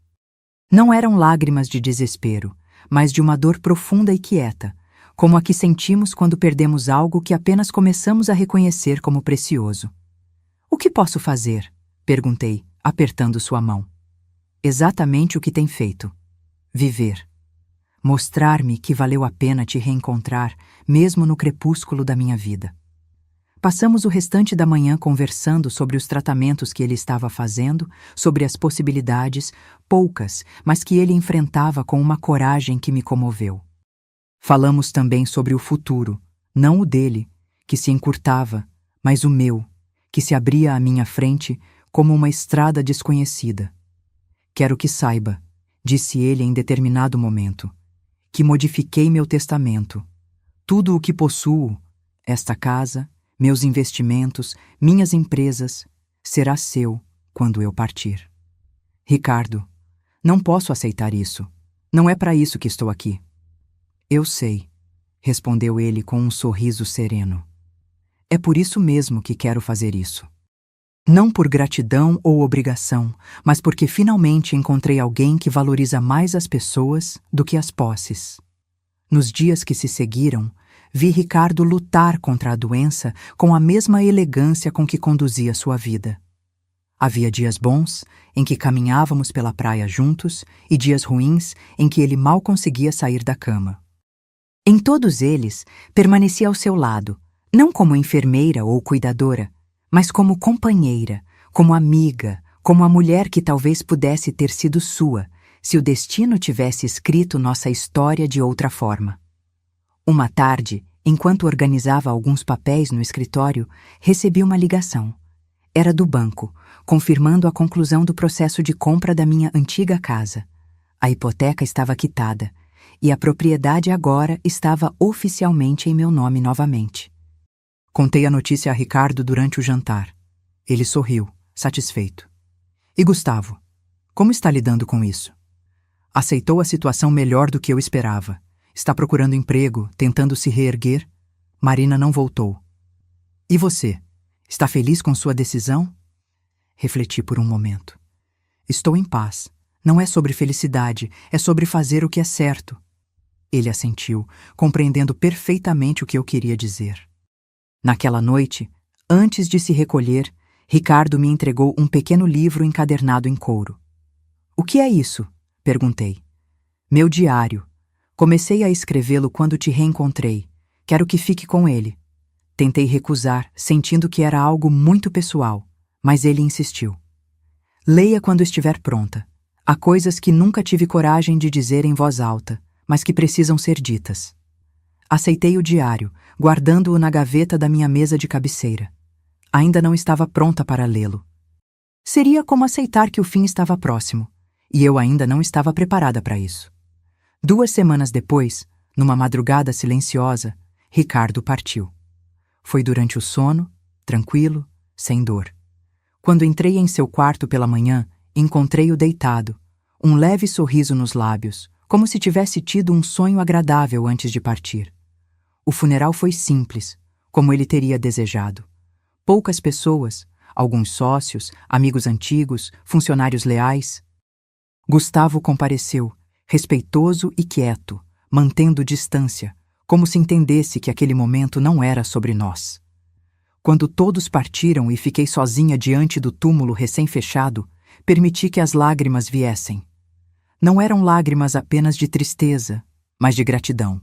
Não eram lágrimas de desespero, mas de uma dor profunda e quieta, como a que sentimos quando perdemos algo que apenas começamos a reconhecer como precioso. O que posso fazer? Perguntei, apertando sua mão. Exatamente o que tem feito. Viver. Mostrar-me que valeu a pena te reencontrar, mesmo no crepúsculo da minha vida. Passamos o restante da manhã conversando sobre os tratamentos que ele estava fazendo, sobre as possibilidades, poucas, mas que ele enfrentava com uma coragem que me comoveu. Falamos também sobre o futuro, não o dele, que se encurtava, mas o meu, que se abria à minha frente como uma estrada desconhecida. Quero que saiba, disse ele em determinado momento, que modifiquei meu testamento. Tudo o que possuo, esta casa, meus investimentos, minhas empresas, será seu quando eu partir. Ricardo, não posso aceitar isso. Não é para isso que estou aqui. Eu sei, respondeu ele com um sorriso sereno. É por isso mesmo que quero fazer isso. Não por gratidão ou obrigação, mas porque finalmente encontrei alguém que valoriza mais as pessoas do que as posses. Nos dias que se seguiram, vi Ricardo lutar contra a doença com a mesma elegância com que conduzia sua vida. Havia dias bons, em que caminhávamos pela praia juntos, e dias ruins, em que ele mal conseguia sair da cama. Em todos eles, permanecia ao seu lado, não como enfermeira ou cuidadora, mas como companheira, como amiga, como a mulher que talvez pudesse ter sido sua, se o destino tivesse escrito nossa história de outra forma. Uma tarde, enquanto organizava alguns papéis no escritório, recebi uma ligação. Era do banco, confirmando a conclusão do processo de compra da minha antiga casa. A hipoteca estava quitada, e a propriedade agora estava oficialmente em meu nome novamente. Contei a notícia a Ricardo durante o jantar. Ele sorriu, satisfeito. E Gustavo, como está lidando com isso? Aceitou a situação melhor do que eu esperava. Está procurando emprego, tentando se reerguer. Marina não voltou. E você? Está feliz com sua decisão? Refleti por um momento. Estou em paz. Não é sobre felicidade, é sobre fazer o que é certo. Ele assentiu, compreendendo perfeitamente o que eu queria dizer. Naquela noite, antes de se recolher, Ricardo me entregou um pequeno livro encadernado em couro. "O que é isso?" perguntei. "Meu diário. Comecei a escrevê-lo quando te reencontrei. Quero que fique com ele." Tentei recusar, sentindo que era algo muito pessoal, mas ele insistiu. "Leia quando estiver pronta. Há coisas que nunca tive coragem de dizer em voz alta, mas que precisam ser ditas." Aceitei o diário, guardando-o na gaveta da minha mesa de cabeceira. Ainda não estava pronta para lê-lo. Seria como aceitar que o fim estava próximo, e eu ainda não estava preparada para isso. 2 semanas depois, numa madrugada silenciosa, Ricardo partiu. Foi durante o sono, tranquilo, sem dor. Quando entrei em seu quarto pela manhã, encontrei-o deitado, um leve sorriso nos lábios, como se tivesse tido um sonho agradável antes de partir. O funeral foi simples, como ele teria desejado. Poucas pessoas, alguns sócios, amigos antigos, funcionários leais. Gustavo compareceu, respeitoso e quieto, mantendo distância, como se entendesse que aquele momento não era sobre nós. Quando todos partiram e fiquei sozinha diante do túmulo recém-fechado, permiti que as lágrimas viessem. Não eram lágrimas apenas de tristeza, mas de gratidão.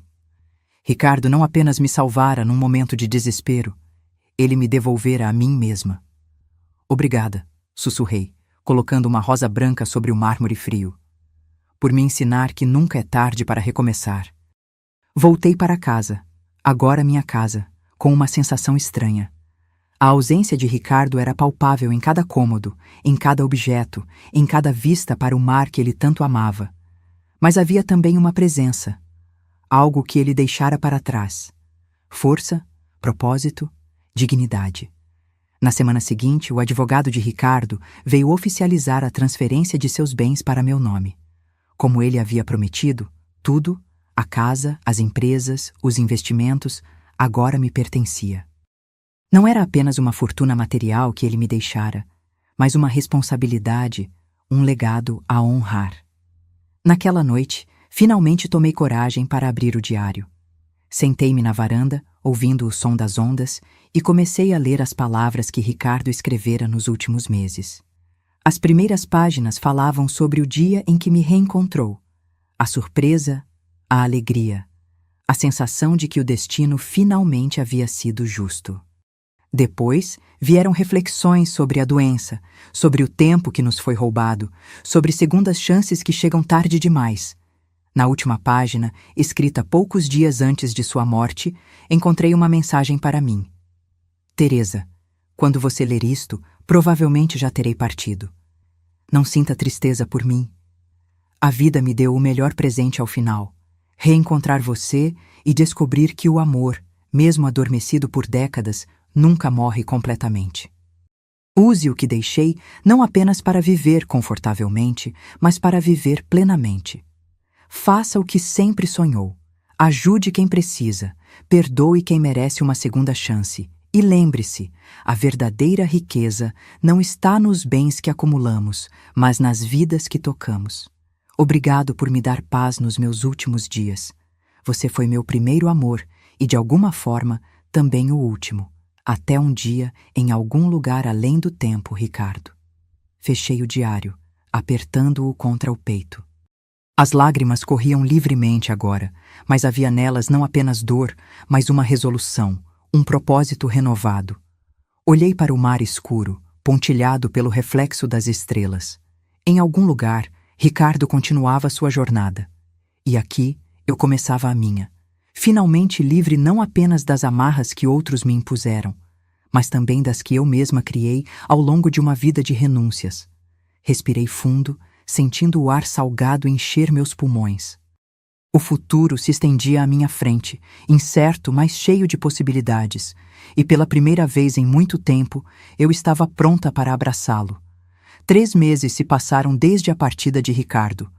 Ricardo não apenas me salvara num momento de desespero, ele me devolvera a mim mesma. "Obrigada", sussurrei, colocando uma rosa branca sobre o mármore frio. "Por me ensinar que nunca é tarde para recomeçar." Voltei para casa, agora minha casa, com uma sensação estranha. A ausência de Ricardo era palpável em cada cômodo, em cada objeto, em cada vista para o mar que ele tanto amava. Mas havia também uma presença, algo que ele deixara para trás. Força, propósito, dignidade. Na semana seguinte, o advogado de Ricardo veio oficializar a transferência de seus bens para meu nome. Como ele havia prometido, tudo, a casa, as empresas, os investimentos, agora me pertencia. Não era apenas uma fortuna material que ele me deixara, mas uma responsabilidade, um legado a honrar. Naquela noite, finalmente tomei coragem para abrir o diário. Sentei-me na varanda, ouvindo o som das ondas, e comecei a ler as palavras que Ricardo escrevera nos últimos meses. As primeiras páginas falavam sobre o dia em que me reencontrou, a surpresa, a alegria, a sensação de que o destino finalmente havia sido justo. Depois vieram reflexões sobre a doença, sobre o tempo que nos foi roubado, sobre segundas chances que chegam tarde demais. Na última página, escrita poucos dias antes de sua morte, encontrei uma mensagem para mim. "Teresa, quando você ler isto, provavelmente já terei partido. Não sinta tristeza por mim. A vida me deu o melhor presente ao final. Reencontrar você e descobrir que o amor, mesmo adormecido por décadas, nunca morre completamente. Use o que deixei não apenas para viver confortavelmente, mas para viver plenamente. Faça o que sempre sonhou. Ajude quem precisa. Perdoe quem merece uma segunda chance. E lembre-se, a verdadeira riqueza não está nos bens que acumulamos, mas nas vidas que tocamos. Obrigado por me dar paz nos meus últimos dias. Você foi meu primeiro amor e, de alguma forma, também o último. Até um dia, em algum lugar além do tempo, Ricardo." Fechei o diário, apertando-o contra o peito. As lágrimas corriam livremente agora, mas havia nelas não apenas dor, mas uma resolução, um propósito renovado. Olhei para o mar escuro, pontilhado pelo reflexo das estrelas. Em algum lugar, Ricardo continuava sua jornada. E aqui, eu começava a minha. Finalmente livre não apenas das amarras que outros me impuseram, mas também das que eu mesma criei ao longo de uma vida de renúncias. Respirei fundo, sentindo o ar salgado encher meus pulmões. O futuro se estendia à minha frente, incerto, mas cheio de possibilidades, e pela primeira vez em muito tempo, eu estava pronta para abraçá-lo. 3 meses se passaram desde a partida de Ricardo.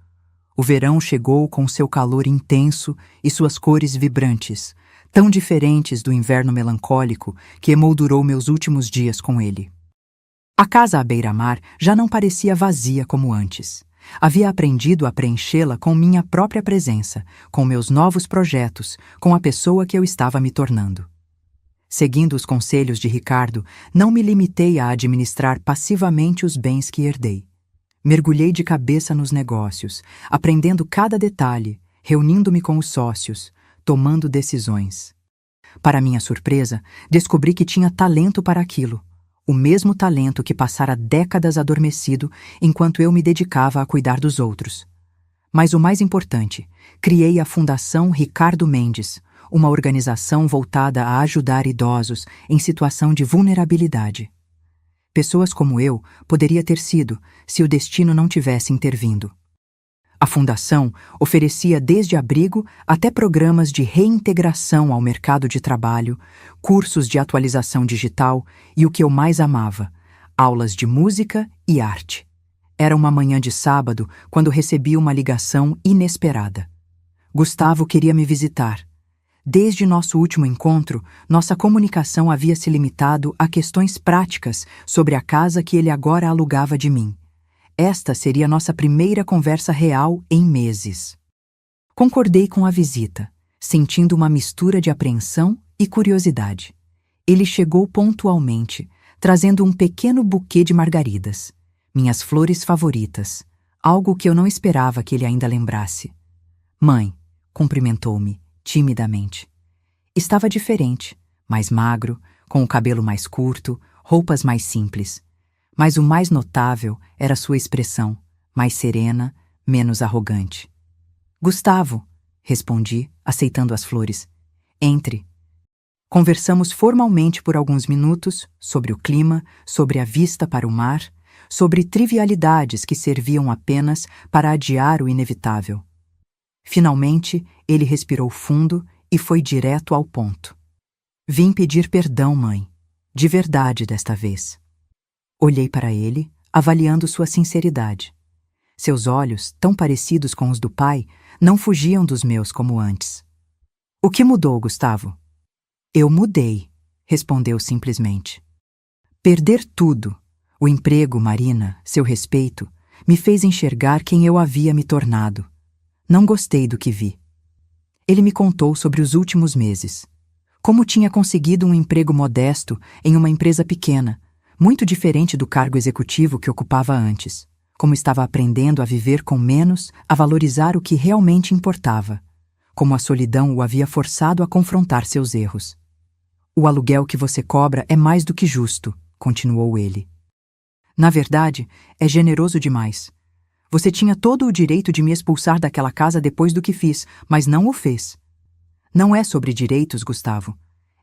O verão chegou com seu calor intenso e suas cores vibrantes, tão diferentes do inverno melancólico que emoldurou meus últimos dias com ele. A casa à beira-mar já não parecia vazia como antes. Havia aprendido a preenchê-la com minha própria presença, com meus novos projetos, com a pessoa que eu estava me tornando. Seguindo os conselhos de Ricardo, não me limitei a administrar passivamente os bens que herdei. Mergulhei de cabeça nos negócios, aprendendo cada detalhe, reunindo-me com os sócios, tomando decisões. Para minha surpresa, descobri que tinha talento para aquilo, o mesmo talento que passara décadas adormecido enquanto eu me dedicava a cuidar dos outros. Mas o mais importante, criei a Fundação Ricardo Mendes, uma organização voltada a ajudar idosos em situação de vulnerabilidade. Pessoas como eu poderia ter sido se o destino não tivesse intervindo. A Fundação oferecia desde abrigo até programas de reintegração ao mercado de trabalho, cursos de atualização digital e o que eu mais amava, aulas de música e arte. Era uma manhã de sábado quando recebi uma ligação inesperada. Gustavo queria me visitar. Desde nosso último encontro, nossa comunicação havia se limitado a questões práticas sobre a casa que ele agora alugava de mim. Esta seria nossa primeira conversa real em meses. Concordei com a visita, sentindo uma mistura de apreensão e curiosidade. Ele chegou pontualmente, trazendo um pequeno buquê de margaridas, minhas flores favoritas, algo que eu não esperava que ele ainda lembrasse. Mãe, cumprimentou-me, timidamente. Estava diferente, mais magro, com o cabelo mais curto, roupas mais simples. Mas o mais notável era sua expressão, mais serena, menos arrogante. Gustavo, respondi, aceitando as flores. Entre. Conversamos formalmente por alguns minutos sobre o clima, sobre a vista para o mar, sobre trivialidades que serviam apenas para adiar o inevitável. Finalmente, ele respirou fundo e foi direto ao ponto. Vim pedir perdão, mãe. De verdade desta vez. Olhei para ele, avaliando sua sinceridade. Seus olhos, tão parecidos com os do pai, não fugiam dos meus como antes. O que mudou, Gustavo? Eu mudei, respondeu simplesmente. Perder tudo, o emprego, Marina, seu respeito, me fez enxergar quem eu havia me tornado. Não gostei do que vi. Ele me contou sobre os últimos meses. Como tinha conseguido um emprego modesto em uma empresa pequena, muito diferente do cargo executivo que ocupava antes. Como estava aprendendo a viver com menos, a valorizar o que realmente importava. Como a solidão o havia forçado a confrontar seus erros. O aluguel que você cobra é mais do que justo, continuou ele. Na verdade, é generoso demais. Você tinha todo o direito de me expulsar daquela casa depois do que fiz, mas não o fez. Não é sobre direitos, Gustavo.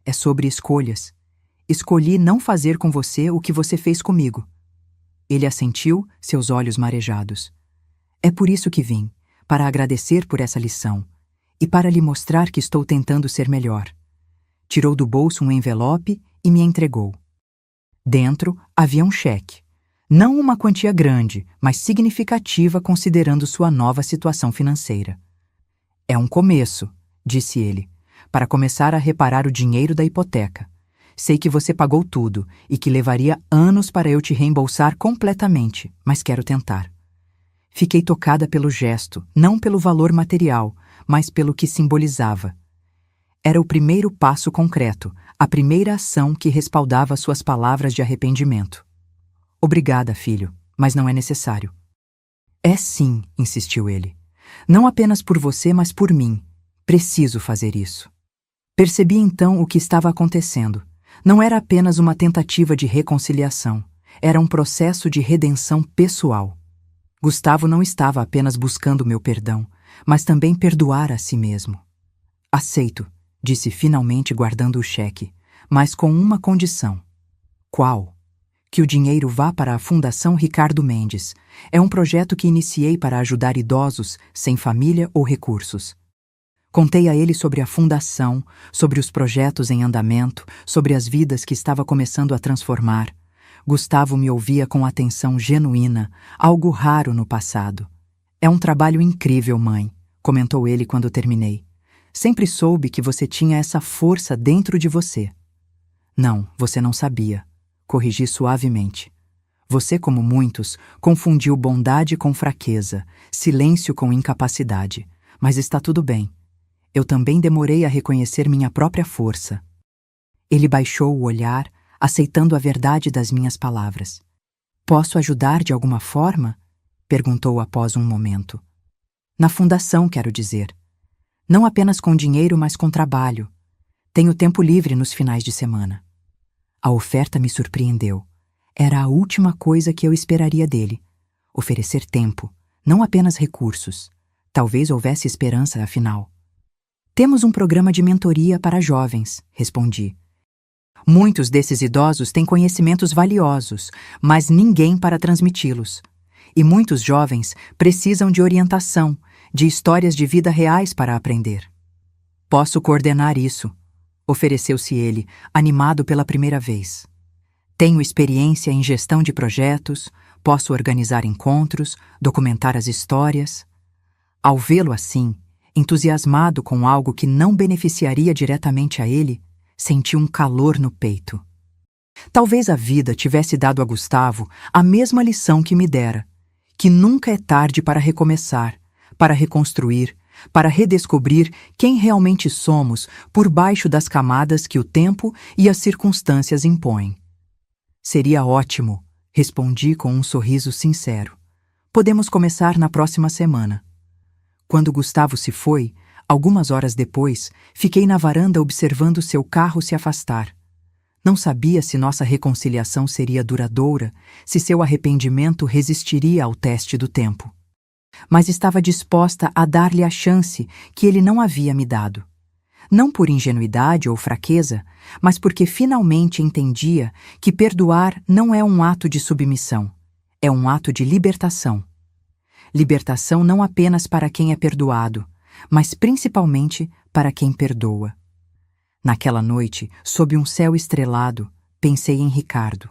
É sobre escolhas. Escolhi não fazer com você o que você fez comigo. Ele assentiu, seus olhos marejados. É por isso que vim, para agradecer por essa lição e para lhe mostrar que estou tentando ser melhor. Tirou do bolso um envelope e me entregou. Dentro havia um cheque. Não uma quantia grande, mas significativa considerando sua nova situação financeira. É um começo, disse ele, para começar a reparar o dinheiro da hipoteca. Sei que você pagou tudo e que levaria anos para eu te reembolsar completamente, mas quero tentar. Fiquei tocada pelo gesto, não pelo valor material, mas pelo que simbolizava. Era o primeiro passo concreto, a primeira ação que respaldava suas palavras de arrependimento. Obrigada, filho, mas não é necessário. É sim, insistiu ele. Não apenas por você, mas por mim. Preciso fazer isso. Percebi então o que estava acontecendo. Não era apenas uma tentativa de reconciliação. Era um processo de redenção pessoal. Gustavo não estava apenas buscando meu perdão, mas também perdoar a si mesmo. Aceito, disse finalmente guardando o cheque, mas com uma condição. Qual? Que o dinheiro vá para a Fundação Ricardo Mendes. É um projeto que iniciei para ajudar idosos sem família ou recursos. Contei a ele sobre a fundação, sobre os projetos em andamento, sobre as vidas que estava começando a transformar. Gustavo me ouvia com atenção genuína, algo raro no passado. É um trabalho incrível, mãe, comentou ele quando terminei. Sempre soube que você tinha essa força dentro de você. Não, você não sabia, corrigi suavemente. Você, como muitos, confundiu bondade com fraqueza, silêncio com incapacidade. Mas está tudo bem. Eu também demorei a reconhecer minha própria força. Ele baixou o olhar, aceitando a verdade das minhas palavras. Posso ajudar de alguma forma? Perguntou após um momento. Na fundação, quero dizer. Não apenas com dinheiro, mas com trabalho. Tenho tempo livre nos finais de semana. A oferta me surpreendeu. Era a última coisa que eu esperaria dele. Oferecer tempo, não apenas recursos. Talvez houvesse esperança, afinal. Temos um programa de mentoria para jovens, respondi. Muitos desses idosos têm conhecimentos valiosos, mas ninguém para transmiti-los. E muitos jovens precisam de orientação, de histórias de vida reais para aprender. Posso coordenar isso, ofereceu-se ele, animado pela primeira vez. Tenho experiência em gestão de projetos, posso organizar encontros, documentar as histórias. Ao vê-lo assim, entusiasmado com algo que não beneficiaria diretamente a ele, senti um calor no peito. Talvez a vida tivesse dado a Gustavo a mesma lição que me dera, que nunca é tarde para recomeçar, para reconstruir, para redescobrir quem realmente somos por baixo das camadas que o tempo e as circunstâncias impõem. Seria ótimo, respondi com um sorriso sincero. Podemos começar na próxima semana. Quando Gustavo se foi, algumas horas depois, fiquei na varanda observando seu carro se afastar. Não sabia se nossa reconciliação seria duradoura, se seu arrependimento resistiria ao teste do tempo. Mas estava disposta a dar-lhe a chance que ele não havia me dado. Não por ingenuidade ou fraqueza, mas porque finalmente entendia que perdoar não é um ato de submissão, é um ato de libertação. Libertação não apenas para quem é perdoado, mas principalmente para quem perdoa. Naquela noite, sob um céu estrelado, pensei em Ricardo.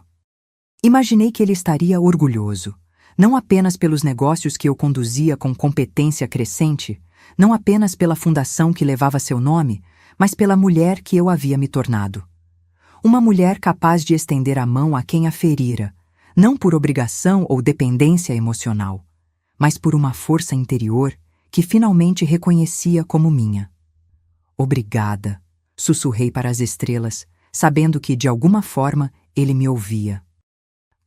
Imaginei que ele estaria orgulhoso, não apenas pelos negócios que eu conduzia com competência crescente, não apenas pela fundação que levava seu nome, mas pela mulher que eu havia me tornado. Uma mulher capaz de estender a mão a quem a ferira, não por obrigação ou dependência emocional, mas por uma força interior que finalmente reconhecia como minha. Obrigada, sussurrei para as estrelas, sabendo que, de alguma forma, ele me ouvia.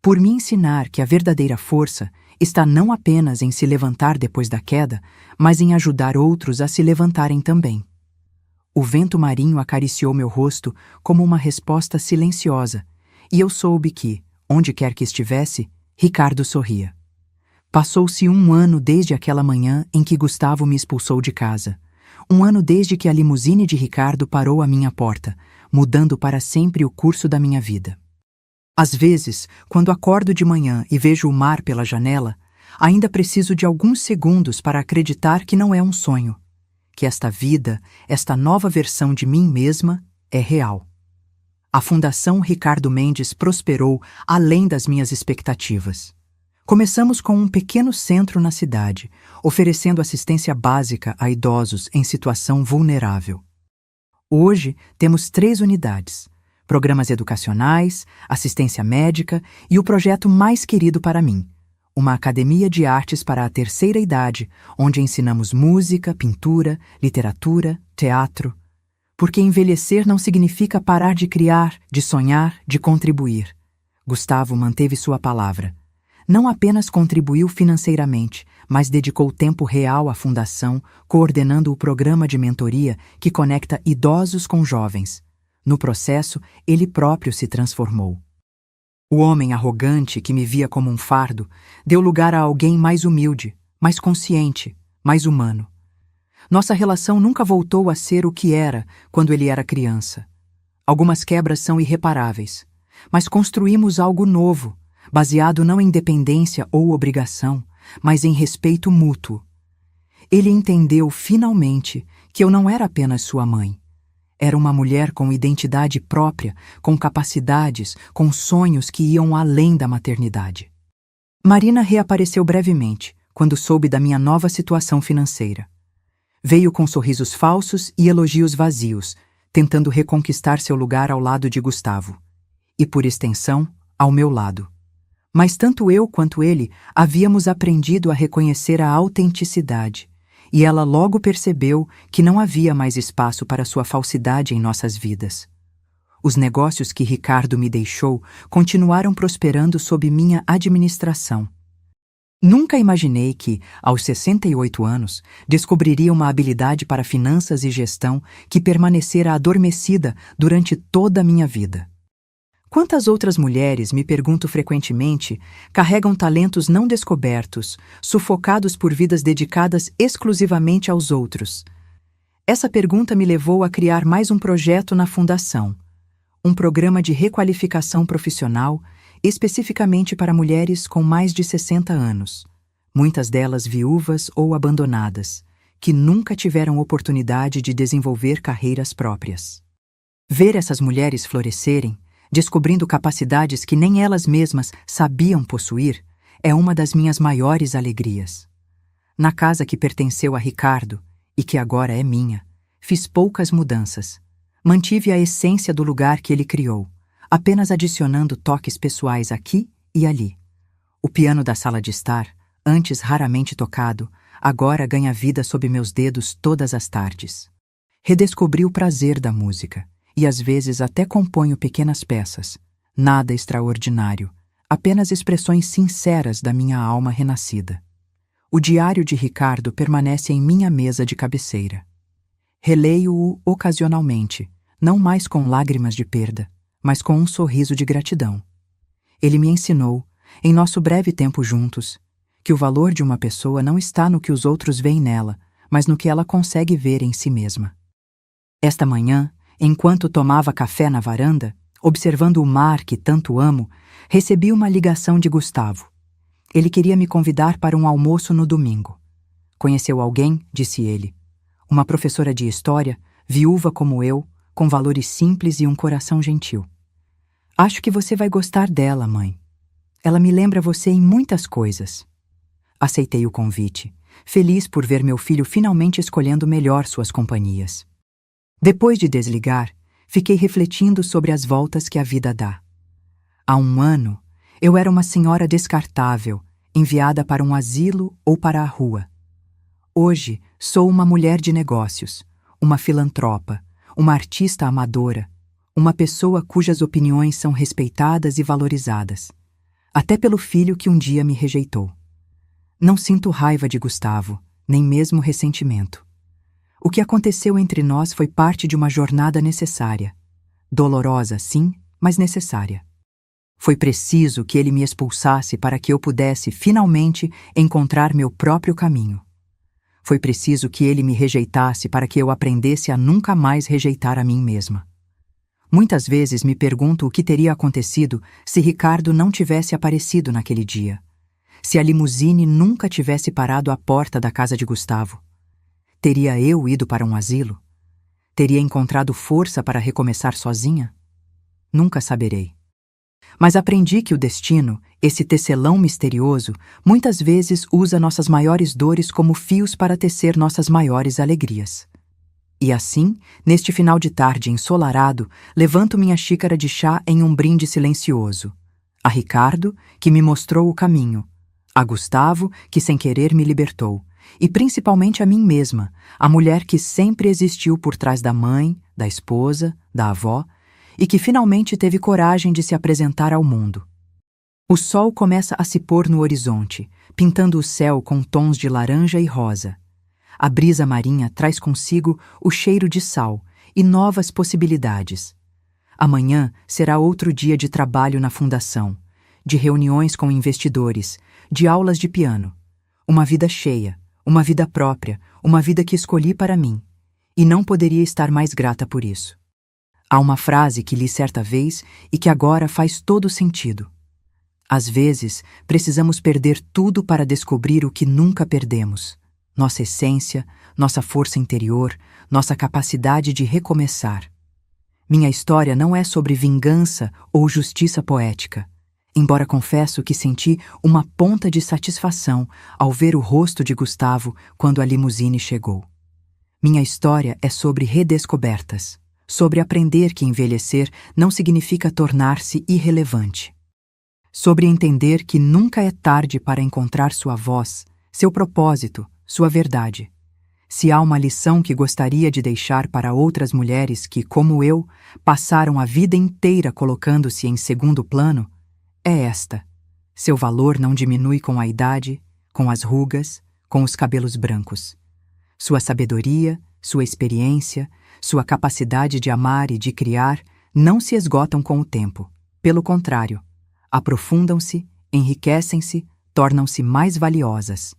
Por me ensinar que a verdadeira força está não apenas em se levantar depois da queda, mas em ajudar outros a se levantarem também. O vento marinho acariciou meu rosto como uma resposta silenciosa, e eu soube que, onde quer que estivesse, Ricardo sorria. Passou-se 1 ano desde aquela manhã em que Gustavo me expulsou de casa. 1 ano desde que a limusine de Ricardo parou à minha porta, mudando para sempre o curso da minha vida. Às vezes, quando acordo de manhã e vejo o mar pela janela, ainda preciso de alguns segundos para acreditar que não é um sonho, que esta vida, esta nova versão de mim mesma, é real. A Fundação Ricardo Mendes prosperou além das minhas expectativas. Começamos com um pequeno centro na cidade, oferecendo assistência básica a idosos em situação vulnerável. Hoje, temos 3 unidades: programas educacionais, assistência médica e o projeto mais querido para mim, uma academia de artes para a terceira idade, onde ensinamos música, pintura, literatura, teatro. Porque envelhecer não significa parar de criar, de sonhar, de contribuir. Gustavo manteve sua palavra. Não apenas contribuiu financeiramente, mas dedicou tempo real à fundação, coordenando o programa de mentoria que conecta idosos com jovens. No processo, ele próprio se transformou. O homem arrogante que me via como um fardo deu lugar a alguém mais humilde, mais consciente, mais humano. Nossa relação nunca voltou a ser o que era quando ele era criança. Algumas quebras são irreparáveis, mas construímos algo novo, baseado não em dependência ou obrigação, mas em respeito mútuo. Ele entendeu finalmente que eu não era apenas sua mãe. Era uma mulher com identidade própria, com capacidades, com sonhos que iam além da maternidade. Marina reapareceu brevemente, quando soube da minha nova situação financeira. Veio com sorrisos falsos e elogios vazios, tentando reconquistar seu lugar ao lado de Gustavo. E, por extensão, ao meu lado. Mas tanto eu quanto ele havíamos aprendido a reconhecer a autenticidade, e ela logo percebeu que não havia mais espaço para sua falsidade em nossas vidas. Os negócios que Ricardo me deixou continuaram prosperando sob minha administração. Nunca imaginei que, aos 68 anos, descobriria uma habilidade para finanças e gestão que permanecera adormecida durante toda a minha vida. Quantas outras mulheres, me pergunto frequentemente, carregam talentos não descobertos, sufocados por vidas dedicadas exclusivamente aos outros? Essa pergunta me levou a criar mais um projeto na Fundação, um programa de requalificação profissional especificamente para mulheres com mais de 60 anos, muitas delas viúvas ou abandonadas, que nunca tiveram oportunidade de desenvolver carreiras próprias. Ver essas mulheres florescerem, descobrindo capacidades que nem elas mesmas sabiam possuir, é uma das minhas maiores alegrias. Na casa que pertenceu a Ricardo, e que agora é minha, fiz poucas mudanças. Mantive a essência do lugar que ele criou, apenas adicionando toques pessoais aqui e ali. O piano da sala de estar, antes raramente tocado, agora ganha vida sob meus dedos todas as tardes. Redescobri o prazer da música, e às vezes até componho pequenas peças, nada extraordinário, apenas expressões sinceras da minha alma renascida. O diário de Ricardo permanece em minha mesa de cabeceira. Releio-o ocasionalmente, não mais com lágrimas de perda, mas com um sorriso de gratidão. Ele me ensinou, em nosso breve tempo juntos, que o valor de uma pessoa não está no que os outros veem nela, mas no que ela consegue ver em si mesma. Esta manhã, enquanto tomava café na varanda, observando o mar que tanto amo, recebi uma ligação de Gustavo. Ele queria me convidar para um almoço no domingo. Conheceu alguém, disse ele. Uma professora de história, viúva como eu, com valores simples e um coração gentil. Acho que você vai gostar dela, mãe. Ela me lembra você em muitas coisas. Aceitei o convite, feliz por ver meu filho finalmente escolhendo melhor suas companhias. Depois de desligar, fiquei refletindo sobre as voltas que a vida dá. Há um ano, eu era uma senhora descartável, enviada para um asilo ou para a rua. Hoje, sou uma mulher de negócios, uma filantropa, uma artista amadora, uma pessoa cujas opiniões são respeitadas e valorizadas, até pelo filho que um dia me rejeitou. Não sinto raiva de Gustavo, nem mesmo ressentimento. O que aconteceu entre nós foi parte de uma jornada necessária. Dolorosa, sim, mas necessária. Foi preciso que ele me expulsasse para que eu pudesse, finalmente, encontrar meu próprio caminho. Foi preciso que ele me rejeitasse para que eu aprendesse a nunca mais rejeitar a mim mesma. Muitas vezes me pergunto o que teria acontecido se Ricardo não tivesse aparecido naquele dia. Se a limusine nunca tivesse parado à porta da casa de Gustavo. Teria eu ido para um asilo? Teria encontrado força para recomeçar sozinha? Nunca saberei. Mas aprendi que o destino, esse tecelão misterioso, muitas vezes usa nossas maiores dores como fios para tecer nossas maiores alegrias. E assim, neste final de tarde ensolarado, levanto minha xícara de chá em um brinde silencioso. A Ricardo, que me mostrou o caminho. A Gustavo, que sem querer me libertou. E principalmente a mim mesma, a mulher que sempre existiu por trás da mãe, da esposa, da avó, e que finalmente teve coragem de se apresentar ao mundo. O sol começa a se pôr no horizonte, pintando o céu com tons de laranja e rosa. A brisa marinha traz consigo o cheiro de sal e novas possibilidades. Amanhã será outro dia de trabalho na fundação, de reuniões com investidores, de aulas de piano. Uma vida cheia, uma vida própria, uma vida que escolhi para mim, e não poderia estar mais grata por isso. Há uma frase que li certa vez e que agora faz todo sentido. Às vezes, precisamos perder tudo para descobrir o que nunca perdemos. Nossa essência, nossa força interior, nossa capacidade de recomeçar. Minha história não é sobre vingança ou justiça poética, embora confesso que senti uma ponta de satisfação ao ver o rosto de Gustavo quando a limusine chegou. Minha história é sobre redescobertas, sobre aprender que envelhecer não significa tornar-se irrelevante. sobre entender que nunca é tarde para encontrar sua voz, seu propósito, sua verdade. Se há uma lição que gostaria de deixar para outras mulheres que, como eu, passaram a vida inteira colocando-se em segundo plano, é esta: seu valor não diminui com a idade, com as rugas, com os cabelos brancos. Sua sabedoria, sua experiência, sua capacidade de amar e de criar não se esgotam com o tempo. Pelo contrário, aprofundam-se, enriquecem-se, tornam-se mais valiosas.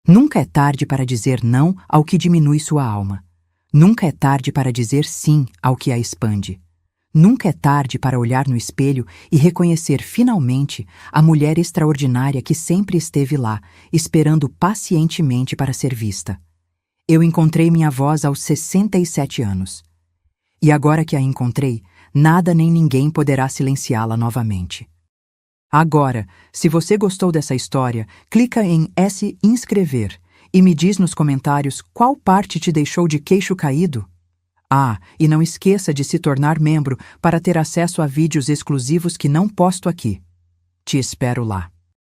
Nunca é tarde para dizer não ao que diminui sua alma. Nunca é tarde para dizer sim ao que a expande. Nunca é tarde para olhar no espelho e reconhecer finalmente a mulher extraordinária que sempre esteve lá, esperando pacientemente para ser vista. Eu encontrei minha voz aos 67 anos. E agora que a encontrei, nada nem ninguém poderá silenciá-la novamente. Agora, se você gostou dessa história, clica em S inscrever e me diz nos comentários qual parte te deixou de queixo caído. Ah, e não esqueça de se tornar membro para ter acesso a vídeos exclusivos que não posto aqui. Te espero lá.